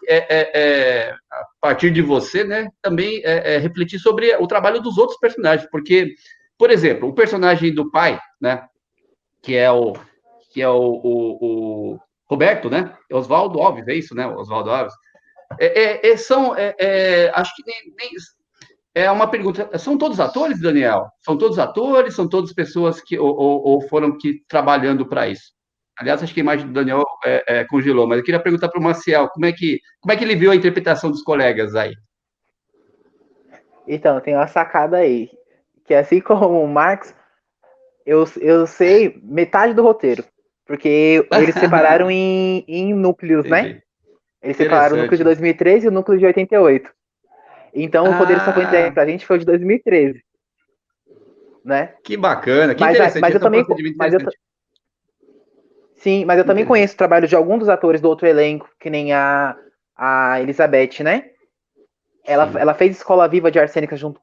a partir de você, né, também refletir sobre o trabalho dos outros personagens, porque, por exemplo, o personagem do pai, né, que é o Roberto, né? Oswaldo Alves, é isso, né? Oswaldo Alves. Acho que nem é uma pergunta. São todos atores, Daniel? São todos atores? São todas pessoas que ou foram que trabalhando para isso? Aliás, acho que a imagem do Daniel congelou, mas eu queria perguntar para o Maciel como é que ele viu a interpretação dos colegas aí? Então, tem uma sacada aí, que assim como o Marx, eu sei metade do roteiro, porque eles separaram em núcleos, né? Entendi. Eles separaram o núcleo de Interessante. 2013 e o núcleo de 88. Então, o roteiro só foi entregue Ah, pra gente foi o de 2013, né? que bacana, que Mas interessante. eu Esse é um também, procedimento mas eu, interessante. sim, mas eu também Interessante. conheço o trabalho de alguns dos atores do outro elenco, que nem a Elizabeth, né? Sim. Ela fez Escola Viva de Arsênica junto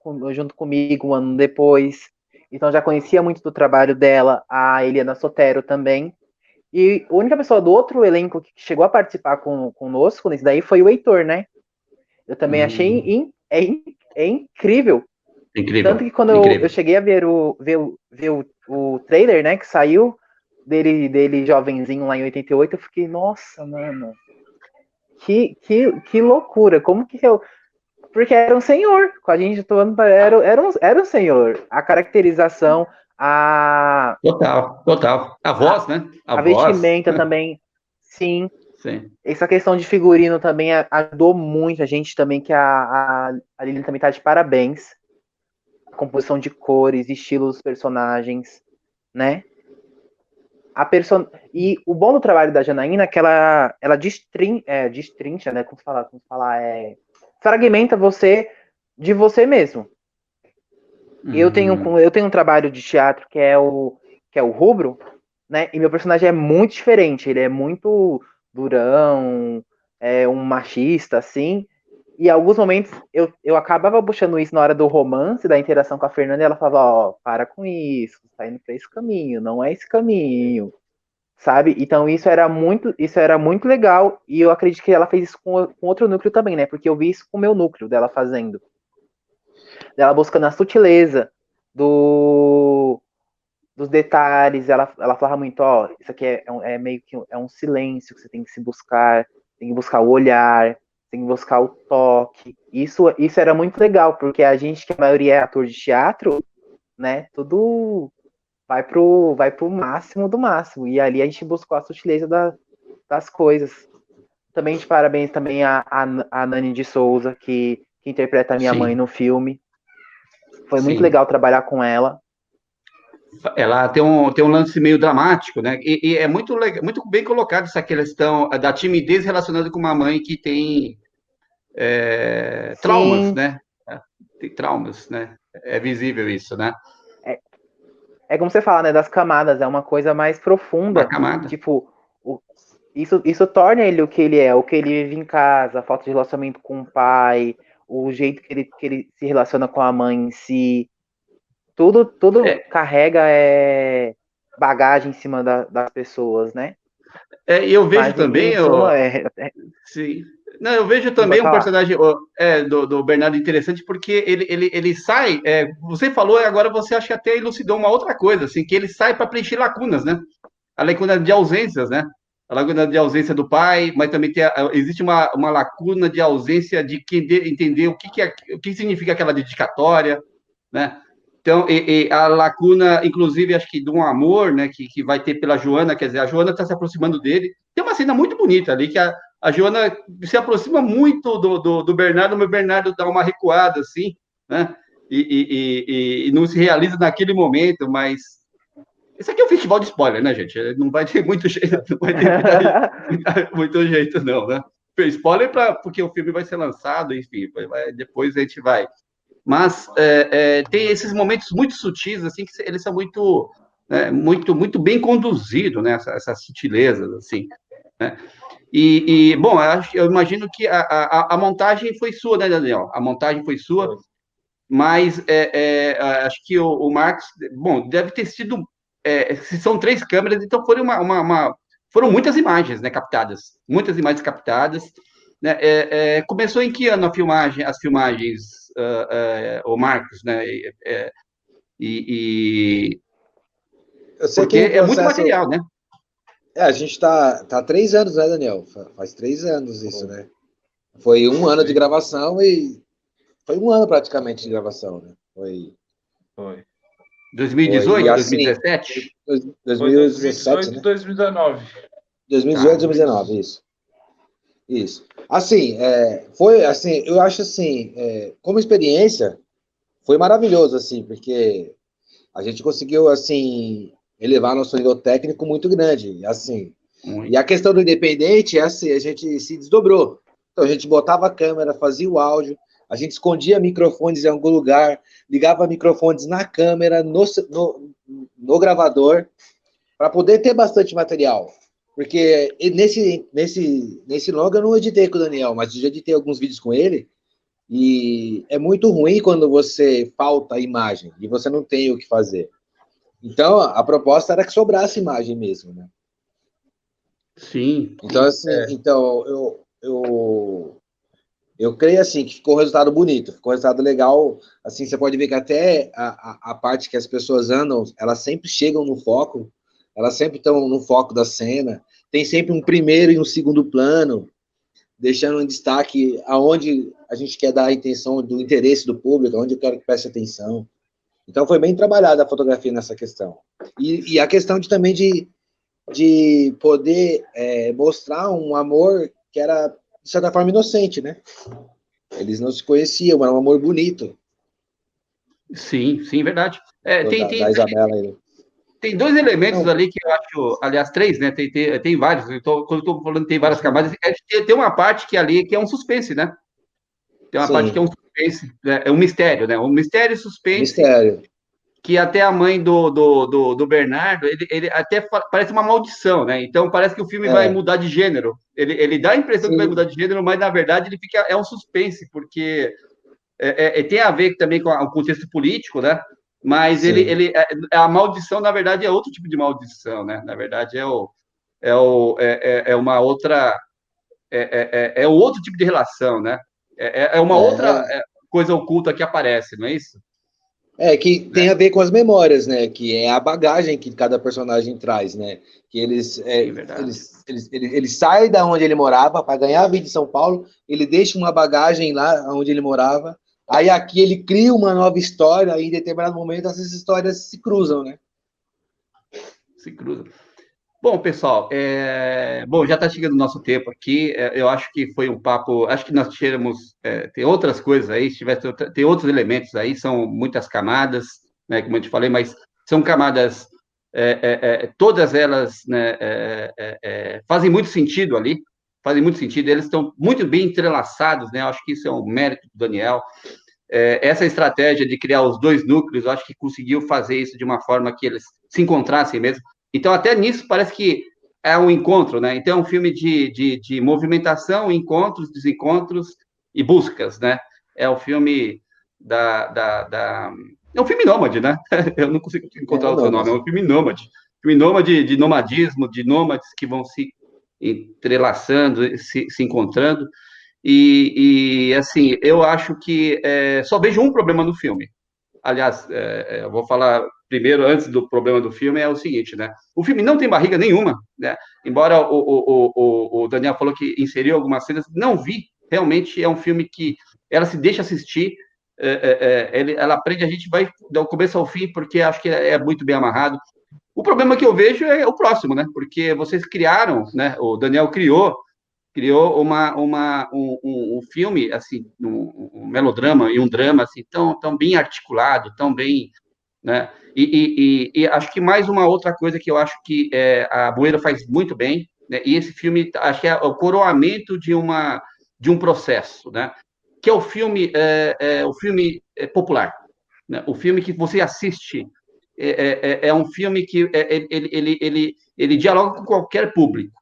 comigo um ano depois. Então já conhecia muito do trabalho dela, a Eliana Sotero também. E a única pessoa do outro elenco que chegou a participar conosco nesse daí foi o Heitor, né? Eu também achei incrível. Tanto Incrível, que quando eu incrível. cheguei a ver o trailer, né, que saiu dele jovenzinho lá em 88, eu fiquei, nossa, mano, que loucura, como que eu... Porque era um senhor, com a gente atuando, era um senhor. A caracterização, a, Total, total. A a, voz, né? A a voz. vestimenta também, sim. Sim. Essa questão de figurino também ajudou muito a gente também, que a Lilian também tá de parabéns. A composição de cores, estilos dos personagens, né? E o bom do trabalho da Janaína é que ela destrincha, né? Como falar, fragmenta você de você mesmo. Eu tenho um trabalho de teatro que é o Rubro, né? E meu personagem é muito diferente, ele é muito durão, é um machista, assim. E em alguns momentos eu acabava puxando isso na hora do romance, da interação com a Fernanda, e ela falava, ó, para com isso, tá indo pra esse caminho, não é esse caminho, sabe? Então isso era muito legal, e eu acredito que ela fez isso com outro núcleo também, né? Porque eu vi isso com o meu núcleo dela fazendo. Dela buscando a sutileza do, dos detalhes, ela falava muito, ó, isso aqui é meio que é um silêncio que você tem que se buscar, tem que buscar o olhar, tem que buscar o toque. Isso era muito legal, porque a gente, que a maioria é ator de teatro, né, tudo vai pro máximo do máximo. E ali a gente buscou a sutileza das coisas. Também de parabéns também a Nani de Souza, que interpreta a minha mãe Sim, no filme. Foi muito sim. legal trabalhar com ela. Ela tem um lance meio dramático, né? E é muito, muito bem colocado essa questão da timidez relacionada com uma mãe que tem traumas, Sim, né? Tem traumas, né? É visível isso, né? é, é como você fala, né, das camadas, é uma coisa mais Uma profunda. camada. Tipo, o- isso torna ele o que ele vive em casa, a falta de relacionamento com o pai, o jeito que ele se relaciona com a mãe em si. Tudo É, carrega bagagem em cima das pessoas, né? e eu vejo Mas também, em suma, sim. Não, eu vejo sim, também pode um falar. personagem do Bernardo interessante, porque ele sai. Você falou e agora você acha que até elucidou uma outra coisa, assim, que ele sai para preencher lacunas, né? A lacuna de ausências, né? A lacuna de ausência do pai, mas também existe uma lacuna de ausência de quem entender o que significa aquela dedicatória, né? Então, a lacuna, inclusive, acho que de um amor, né, que vai ter pela Joana, quer dizer, a Joana está se aproximando dele. Tem uma cena muito bonita ali, que a Joana se aproxima muito do Bernardo, mas o Bernardo dá uma recuada, assim, né? E não se realiza naquele momento, mas isso aqui é um festival de spoiler, né, gente? Não vai ter muito jeito, não vai ter muito jeito, não, né? Spoiler porque o filme vai ser lançado, enfim, depois a gente vai. Mas tem esses momentos muito sutis, assim, que eles são muito bem conduzidos, né? Essas sutilezas, assim, né? Bom, eu imagino que a montagem foi sua, né, Daniel? A montagem foi sua, mas acho que o Marcos, bom, deve ter sido, se são 3 câmeras, então foram muitas imagens, né, captadas, muitas imagens captadas, né? Começou em que ano as filmagens, o Marcos, né? E Eu sei que porque o é muito processo. material, né? A gente tá há 3 anos, né, Daniel? Faz 3 anos isso, né? Foi um ano de gravação e. Foi um ano praticamente de gravação, né? Foi. Foi. E 2018, assim, 2017? Foi 2017, 2018 e né? 2019. 2018, Tá. 2019, isso. Isso. Assim, foi assim, eu acho assim, como experiência, foi maravilhoso, assim, porque a gente conseguiu, assim, elevar nosso nível técnico muito grande, assim. E Muito. a questão do independente é assim, a gente se desdobrou. Então a gente botava a câmera, fazia o áudio, a gente escondia microfones em algum lugar, ligava microfones na câmera, no gravador, para poder ter bastante material. Porque nesse longa eu não editei com o Daniel, mas eu já editei alguns vídeos com ele. E é muito ruim quando você falta a imagem e você não tem o que fazer. Então a proposta era que sobrasse imagem mesmo, né? Sim, Então, sim. assim, eu creio assim que ficou um resultado bonito, ficou um resultado legal. Assim, você pode ver que até a parte que as pessoas andam, elas sempre chegam no foco, elas sempre estão no foco da cena. Tem sempre um primeiro e um segundo plano, deixando em destaque aonde a gente quer dar a intenção do interesse do público, aonde eu quero que preste atenção. Então foi bem trabalhada a fotografia nessa questão. E a questão também de poder mostrar um amor que era, de certa forma, inocente, né? Eles não se conheciam, era um amor bonito Sim, sim, verdade. É, tem, da tem, Isabela. Aí. tem dois elementos Não, ali que eu acho, aliás, três, né? Tem vários. Quando eu estou falando que tem várias camadas, tem uma parte que ali que é um suspense, né? Tem uma parte que é sim, um suspense, né? É um mistério, né? Um mistério e é suspense mistério. que até a mãe do Bernardo, ele até parece uma maldição, né? Então parece que o filme vai mudar de gênero. Ele dá a impressão que vai mudar de gênero, mas na verdade ele fica, é um suspense, porque tem a ver também com o contexto político, né? Mas a maldição, na verdade, é outro tipo de maldição, né? Na verdade, é uma outra, é outro tipo de relação, né? É uma outra coisa oculta que aparece, não é isso? Que tem a ver com as memórias, né? Que é a bagagem que cada personagem traz, né? Que ele sai da onde ele morava para ganhar a vida em São Paulo, ele deixa uma bagagem lá onde ele morava, aí aqui ele cria uma nova história, e em determinado momento essas histórias se cruzam, né? Se cruzam. Bom, pessoal, já está chegando o nosso tempo aqui. Eu acho que foi um papo. Acho que nós tiramos. Tem outras coisas aí, se tivesse, tem outros elementos aí, são muitas camadas, né, como eu te falei, mas são camadas, todas elas, né, fazem muito sentido ali, fazem muito sentido, eles estão muito bem entrelaçados, né? Eu acho que isso é um mérito do Daniel. Essa estratégia de criar os dois núcleos, eu acho que conseguiu fazer isso de uma forma que eles se encontrassem mesmo. Então, até nisso, parece que é um encontro, né? Então, é um filme de movimentação, encontros, desencontros e buscas, né? É o filme é um filme nômade, né? Eu não consigo encontrar outro nome, é um filme nômade. Filme nômade, de nomadismo, de nômades que vão se entrelaçando, se encontrando. Assim, eu acho que só vejo um problema no filme. Aliás, eu vou falar primeiro, antes do problema do filme, é o seguinte, né? O filme não tem barriga nenhuma, né? Embora o Daniel falou que inseriu algumas cenas, não vi. Realmente é um filme que ela se deixa assistir, ela prende a gente, vai do começo ao fim, porque acho que é muito bem amarrado. O problema que eu vejo é o próximo, né? Porque vocês criaram, né? O Daniel criou um filme, assim, um melodrama e um drama, assim, tão bem articulado, tão bem, né? E acho que mais uma outra coisa que eu acho que a Bueira faz muito bem, né? E esse filme, acho que é o coroamento de um processo, né? Que é o filme popular, né? O filme que você assiste é um filme que ele dialoga com qualquer público.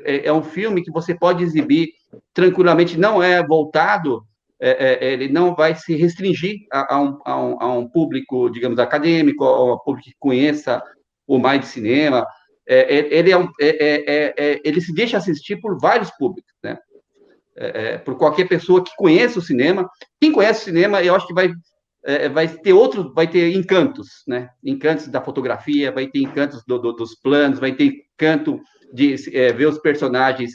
É um filme que você pode exibir tranquilamente, não é voltado, ele não vai se restringir a um público, digamos, acadêmico, a um público que conheça o mais de cinema. Ele se deixa assistir por vários públicos, né? Por qualquer pessoa que conheça o cinema. Quem conhece o cinema, eu acho que vai ter encantos, né? Encantos da fotografia, vai ter encantos dos planos, vai ter encanto de ver os personagens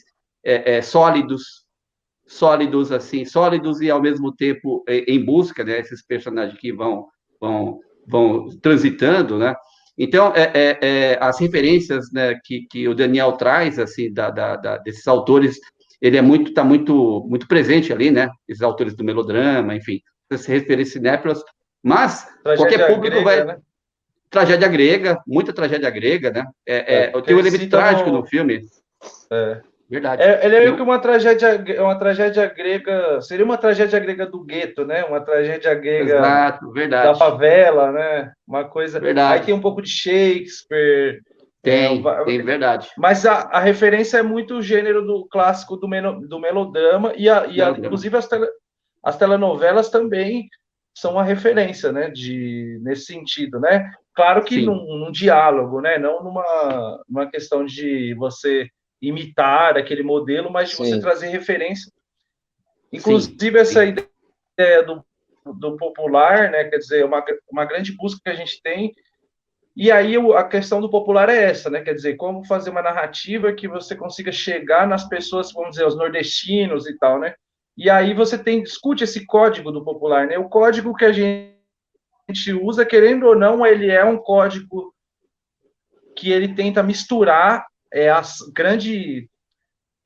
sólidos assim, sólidos e ao mesmo tempo em busca, né? Esses personagens que vão transitando, né? Então, as referências, né, que o Daniel traz, assim, desses autores, ele está muito presente ali, né? Esses autores do melodrama, enfim, essas referências cinéfilas, mas qualquer público grega, vai... Né? Tragédia grega, muita tragédia grega, né? Tem um elemento trágico no filme. Verdade. Ele é meio que uma tragédia grega, seria uma tragédia grega do gueto, né? Uma tragédia grega Exato, verdade. da favela, né? Uma coisa. Verdade. Aí tem um pouco de Shakespeare. Tem verdade. Mas a referência é muito o gênero do clássico do melodrama inclusive as telenovelas também são uma referência, né? Nesse sentido, né? Claro que num diálogo, né? Não numa questão de você imitar aquele modelo, mas de você trazer referência. Inclusive, essa ideia do popular, né? Quer dizer, uma grande busca que a gente tem. E aí a questão do popular é essa, né? Quer dizer, como fazer uma narrativa que você consiga chegar nas pessoas, vamos dizer, os nordestinos e tal, né? E aí você discute esse código do popular, né? O código que a gente usa, querendo ou não, ele é um código que ele tenta misturar a grande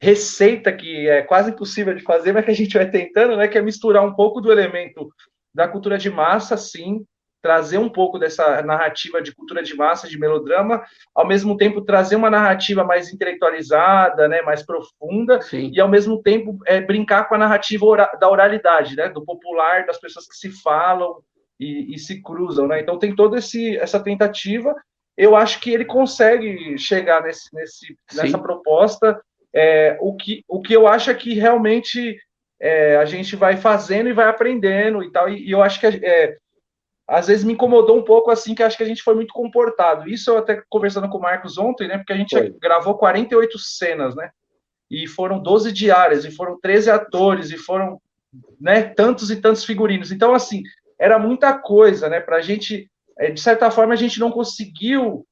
receita que é quase impossível de fazer, mas que a gente vai tentando, né? Que é misturar um pouco do elemento da cultura de massa, sim, trazer um pouco dessa narrativa de cultura de massa, de melodrama, ao mesmo tempo trazer uma narrativa mais intelectualizada, né, mais profunda, e ao mesmo tempo brincar com a narrativa da oralidade, né, do popular, das pessoas que se falam, e se cruzam, né? Então tem toda essa tentativa. Eu acho que ele consegue chegar nessa Sim. proposta. O que eu acho é que realmente a gente vai fazendo e vai aprendendo e tal. E eu acho que às vezes me incomodou um pouco assim, que acho que a gente foi muito comportado. Isso eu até conversando com o Marcos ontem, né? Porque a gente gravou 48 cenas, né? E foram 12 diárias, e foram 13 atores, e foram, né, tantos e tantos figurinos. Então, assim, era muita coisa, né? Pra gente, de certa forma, a gente não conseguiu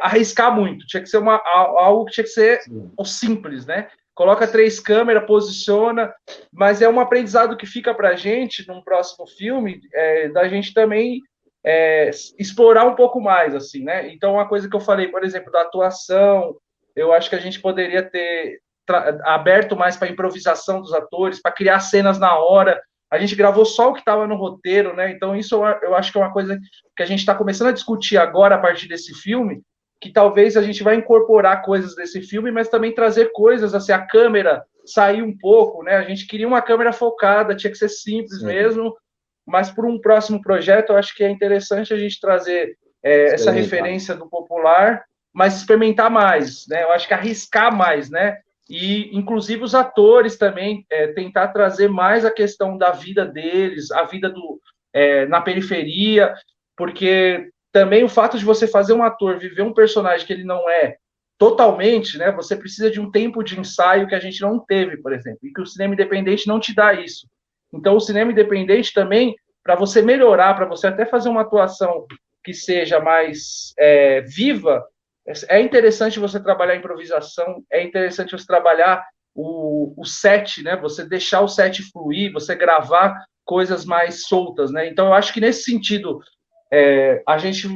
arriscar muito. Tinha que ser algo que tinha que ser o simples, né? Coloca 3 câmeras, posiciona, mas é um aprendizado que fica para a gente, num próximo filme, da gente também explorar um pouco mais, assim, né? Então, uma coisa que eu falei, por exemplo, da atuação, eu acho que a gente poderia ter aberto mais para improvisação dos atores, para criar cenas na hora. A gente gravou só o que estava no roteiro, né? Então, isso eu acho que é uma coisa que a gente está começando a discutir agora, a partir desse filme, que talvez a gente vai incorporar coisas desse filme, mas também trazer coisas, assim, a câmera sair um pouco, né? A gente queria uma câmera focada, tinha que ser simples mesmo, mas por um próximo projeto, eu acho que é interessante a gente trazer essa referência do popular, mas experimentar mais, né? Eu acho que arriscar mais, né? E, inclusive, os atores também tentar trazer mais a questão da vida deles, a vida na periferia, porque também o fato de você fazer um ator viver um personagem que ele não é totalmente, né? Você precisa de um tempo de ensaio que a gente não teve, por exemplo, e que o cinema independente não te dá isso. Então, o cinema independente também, para você melhorar, para você até fazer uma atuação que seja mais viva, é interessante você trabalhar a improvisação, é interessante você trabalhar o set, né? Você deixar o set fluir, você gravar coisas mais soltas, né? Então, eu acho que nesse sentido, a gente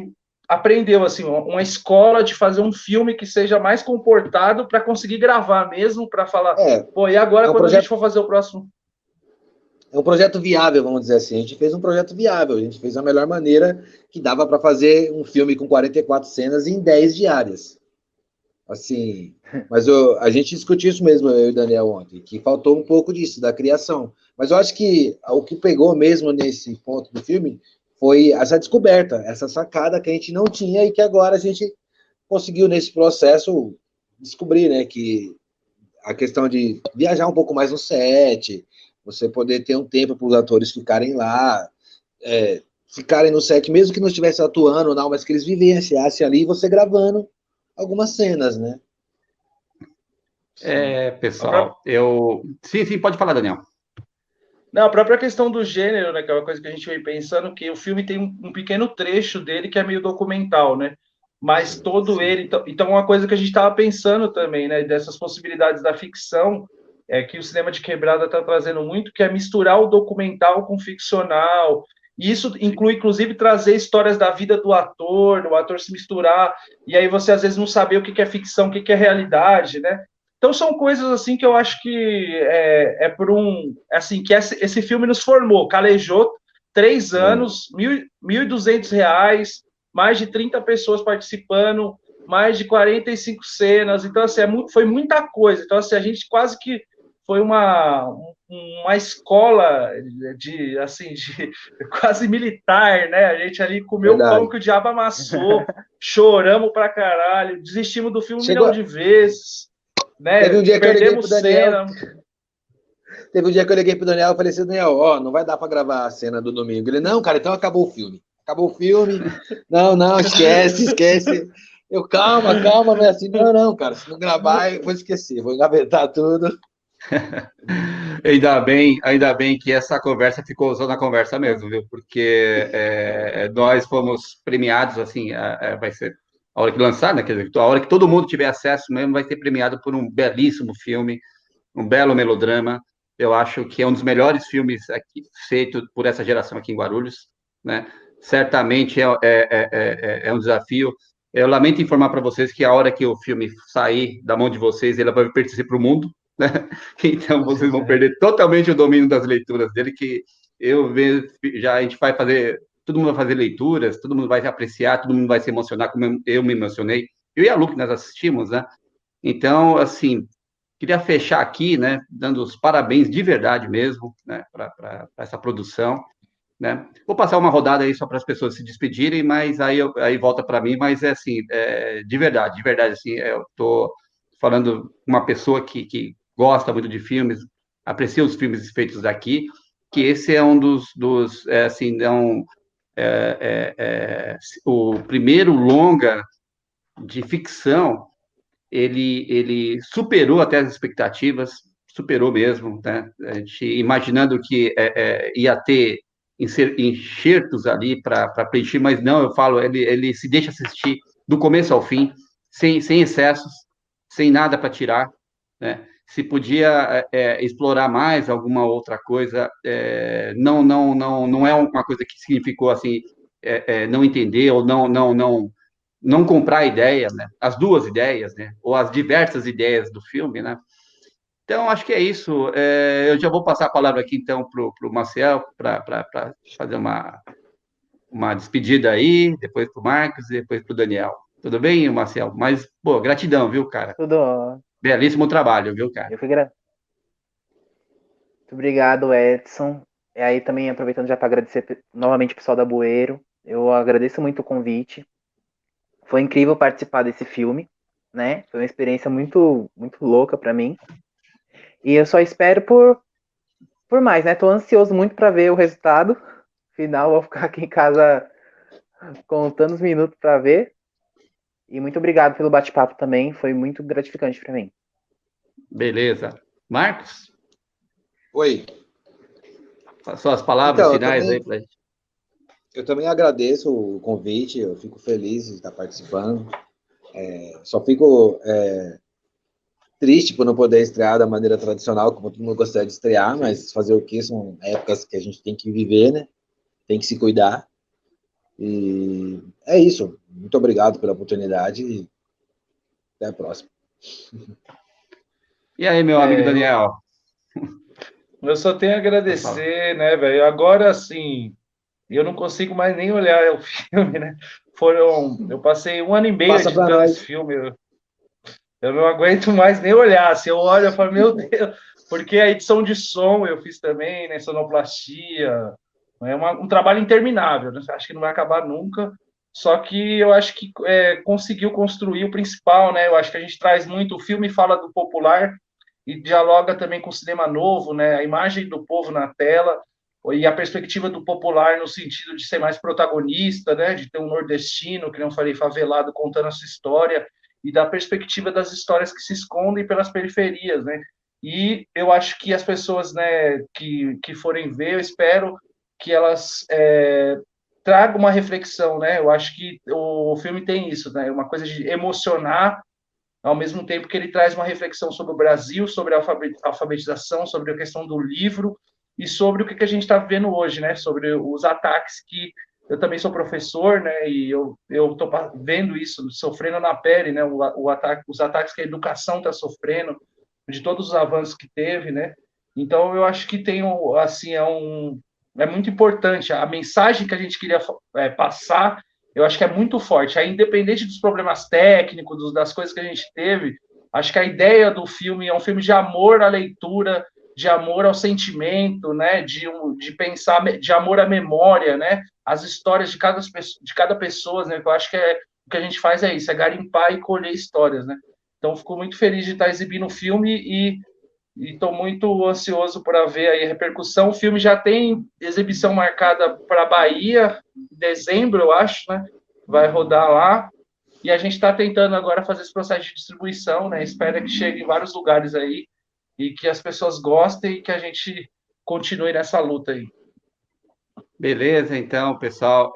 aprendeu assim uma escola de fazer um filme que seja mais comportado para conseguir gravar mesmo, para falar, pô, e agora quando a gente for fazer o próximo? É um projeto viável, vamos dizer assim. A gente fez um projeto viável, a gente fez a melhor maneira que dava para fazer um filme com 44 cenas em 10 diárias. Assim, mas a gente discutiu isso mesmo, eu e o Daniel, ontem, que faltou um pouco disso, da criação. Mas eu acho que o que pegou mesmo nesse ponto do filme foi essa descoberta, essa sacada que a gente não tinha e que agora a gente conseguiu, nesse processo, descobrir, né? Que a questão de viajar um pouco mais no set, você poder ter um tempo para os atores ficarem lá, ficarem no set, mesmo que não estivesse atuando, não, mas que eles vivenciassem ali, você gravando algumas cenas, né? Pessoal, Sim, pode falar, Daniel. Não, a própria questão do gênero, né, que é uma coisa que a gente vem pensando, que o filme tem um pequeno trecho dele que é meio documental, né? Mas todo ele... Então, uma coisa que a gente estava pensando também, né, dessas possibilidades da ficção, que o cinema de quebrada está trazendo muito, que é misturar o documental com o ficcional. E isso inclui, inclusive, trazer histórias da vida do ator, o ator se misturar, e aí você, às vezes, não saber o que é ficção, o que é realidade, né? Então são coisas assim que eu acho que por assim, que esse filme nos formou, calejou 3 anos, R$1.200, mais de 30 pessoas participando, mais de 45 cenas, então assim, foi muita coisa, então assim, a gente quase que foi uma escola assim, de quase militar, né? A gente ali comeu o pão que o diabo amassou, choramos pra caralho, desistimos do filme 1 milhão de vezes. Né? Teve um dia que eu liguei pro Daniel. Cena. Teve um dia que eu liguei pro Daniel e falei assim, Daniel, não vai dar para gravar a cena do domingo. Ele, não, cara, então acabou o filme. Acabou o filme. Não, esquece. Eu, calma, mas assim, não, cara, se não gravar, eu vou esquecer, vou engavetar tudo. Ainda bem que essa conversa ficou só na conversa mesmo, viu? Porque nós fomos premiados, assim, vai ser a hora que lançar, né? Quer dizer, a hora que todo mundo tiver acesso mesmo, vai ser premiado por um belíssimo filme, um belo melodrama. Eu acho que é um dos melhores filmes aqui, feito por essa geração aqui em Guarulhos, né? Certamente é um desafio. Eu lamento informar para vocês que a hora que o filme sair da mão de vocês, ele vai pertencer para o mundo, né? Então vocês vão perder totalmente o domínio das leituras dele, que eu vejo, já a gente vai fazer, todo mundo vai fazer leituras, todo mundo vai apreciar, todo mundo vai se emocionar, como eu me emocionei. Eu e a Lu, que nós assistimos, né? Então, assim, queria fechar aqui, né, dando os parabéns de verdade mesmo, né, para essa produção. né? Vou passar uma rodada aí só para as pessoas se despedirem, mas aí volta para mim, mas é assim, de verdade, assim, eu estou falando uma pessoa que gosta muito de filmes, aprecia os filmes feitos daqui, que esse é um dos assim, o primeiro longa de ficção, ele superou até as expectativas, superou mesmo, né? A gente imaginando que ia ter enxertos ali para preencher, mas não, eu falo, ele se deixa assistir do começo ao fim, sem excessos, sem nada para tirar, né? Se podia explorar mais alguma outra coisa, não é uma coisa que significou assim não entender ou não comprar a ideia, né? As duas ideias, né? Ou as diversas ideias do filme, né? Então, acho que é isso. Eu já vou passar a palavra aqui, então, para o Marcel, para fazer uma despedida aí, depois para o Marcos e depois para o Daniel. Tudo bem, Marcel? Mas, pô, gratidão, viu, cara? Tudo. Belíssimo trabalho, viu, cara? Eu fui gra... Muito obrigado, Edson. E aí também aproveitando já para agradecer novamente o pessoal da Bueiro. Eu agradeço muito o convite. Foi incrível participar desse filme, né? Foi uma experiência muito, muito louca para mim. E eu só espero por mais, né? Tô ansioso muito para ver o resultado final. Vou ficar aqui em casa contando os minutos para ver. E muito obrigado pelo bate-papo também. Foi muito gratificante para mim. Beleza. Marcos? Oi. Suas palavras Então, finais aí para gente. Eu também agradeço o convite, eu fico feliz de estar participando. Só fico triste por não poder estrear da maneira tradicional, como todo mundo gostaria de estrear, mas fazer o quê? São épocas que a gente tem que viver, né? Tem que se cuidar. E é isso. Muito obrigado pela oportunidade e até a próxima. E aí, meu amigo Daniel? Eu só tenho a agradecer, né, velho? Agora, assim, eu não consigo mais nem olhar o filme, né? Eu passei 1 ano e meio Passa pra editando nós. esse filme. Eu não aguento mais nem olhar. Se eu olho, eu falo, meu Deus, porque a edição de som eu fiz também, né? Sonoplastia. É um trabalho interminável, né? Acho que não vai acabar nunca. Só que eu acho que conseguiu construir o principal, né? Eu acho que a gente traz muito. O filme fala do popular e dialoga também com o cinema novo, né? A imagem do povo na tela e a perspectiva do popular no sentido de ser mais protagonista, né? De ter um nordestino, que não falei, favelado, contando a sua história e da perspectiva das histórias que se escondem pelas periferias, né? E eu acho que as pessoas, né, que forem ver, eu espero que elas tragam uma reflexão, né? Eu acho que o filme tem isso, né? Uma coisa de emocionar, ao mesmo tempo que ele traz uma reflexão sobre o Brasil, sobre a alfabetização, sobre a questão do livro e sobre o que a gente está vivendo hoje, né? Sobre os ataques que eu também sou professor, né? E eu estou vendo isso, sofrendo na pele, né? Os ataques que a educação está sofrendo, de todos os avanços que teve, né? Então eu acho que tem assim é muito importante a mensagem que a gente queria passar. Eu acho que é muito forte. Aí, independente dos problemas técnicos, das coisas que a gente teve, acho que a ideia do filme é um filme de amor à leitura, de amor ao sentimento, né? De pensar, de amor à memória, né? As histórias de cada pessoa, né? Eu acho que o que a gente faz é isso, é garimpar e colher histórias, né? Então, fico muito feliz de estar exibindo o filme e estou muito ansioso para ver aí a repercussão. O filme já tem exibição marcada para Bahia, em dezembro, eu acho, né? Vai rodar lá. E a gente está tentando agora fazer esse processo de distribuição, né? Espera que chegue em vários lugares aí e que as pessoas gostem e que a gente continue nessa luta aí. Beleza, então, pessoal.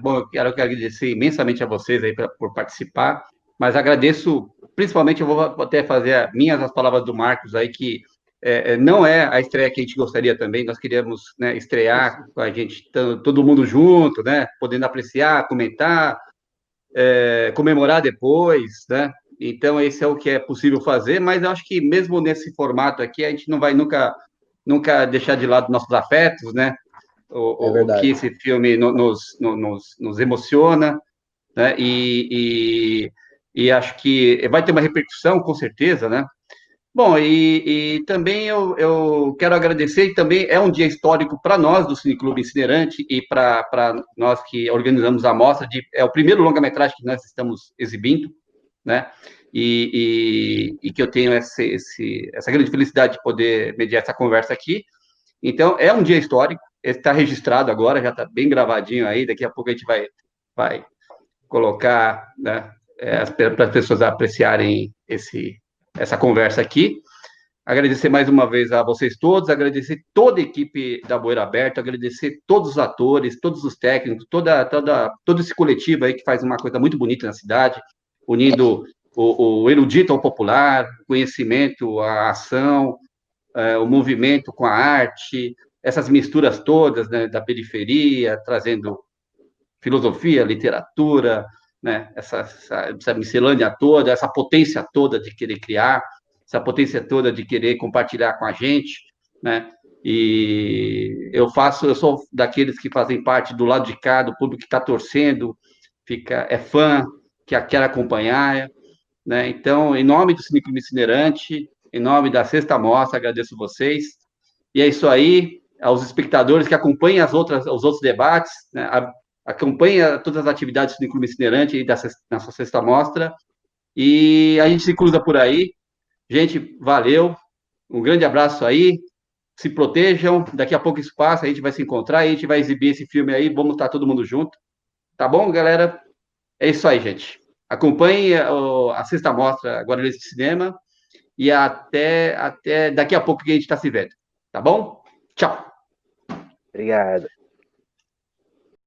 Bom, eu quero agradecer imensamente a vocês aí por participar, mas agradeço, principalmente, eu vou até fazer as palavras do Marcos aí, que não é a estreia que a gente gostaria também, nós queríamos, né, estrear com a gente, todo mundo junto, né, podendo apreciar, comentar, comemorar depois, né? Então, esse é o que é possível fazer, mas eu acho que mesmo nesse formato aqui, a gente não vai nunca deixar de lado nossos afetos, né? O que esse filme nos emociona, né? E acho que vai ter uma repercussão, com certeza, né? Bom, e também eu quero agradecer, e também é um dia histórico para nós do Cineclube Itinerante e para nós que organizamos a mostra, é o primeiro longa-metragem que nós estamos exibindo, né? E que eu tenho essa grande felicidade de poder mediar essa conversa aqui. Então, é um dia histórico, está registrado agora, já está bem gravadinho aí, daqui a pouco a gente vai colocar, né, para as pessoas apreciarem essa conversa aqui. Agradecer mais uma vez a vocês todos, agradecer toda a equipe da Boeira Aberta, agradecer todos os atores, todos os técnicos, todo esse coletivo aí que faz uma coisa muito bonita na cidade, unindo o erudito ao popular, o conhecimento, a ação, o movimento com a arte, essas misturas todas, né, da periferia, trazendo filosofia, literatura, né, essa miscelânea toda, essa potência toda de querer criar, essa potência toda de querer compartilhar com a gente, né? E eu sou daqueles que fazem parte do lado de cá, do público que está torcendo, é fã, que quer acompanhar, né? Então, em nome do Cineclube Itinerante, em nome da Sexta Mostra, agradeço vocês. E é isso aí, aos espectadores que acompanham os outros debates, né? Acompanha todas as atividades do Clube Itinerante aí nessa Sexta Mostra. E a gente se cruza por aí. Gente, valeu. Um grande abraço aí. Se protejam. Daqui a pouco isso passa, a gente vai se encontrar e a gente vai exibir esse filme aí. Vamos estar todo mundo junto. Tá bom, galera? É isso aí, gente. Acompanhe a Sexta Mostra Guarulhos de Cinema e até daqui a pouco que a gente está se vendo. Tá bom? Tchau. Obrigado.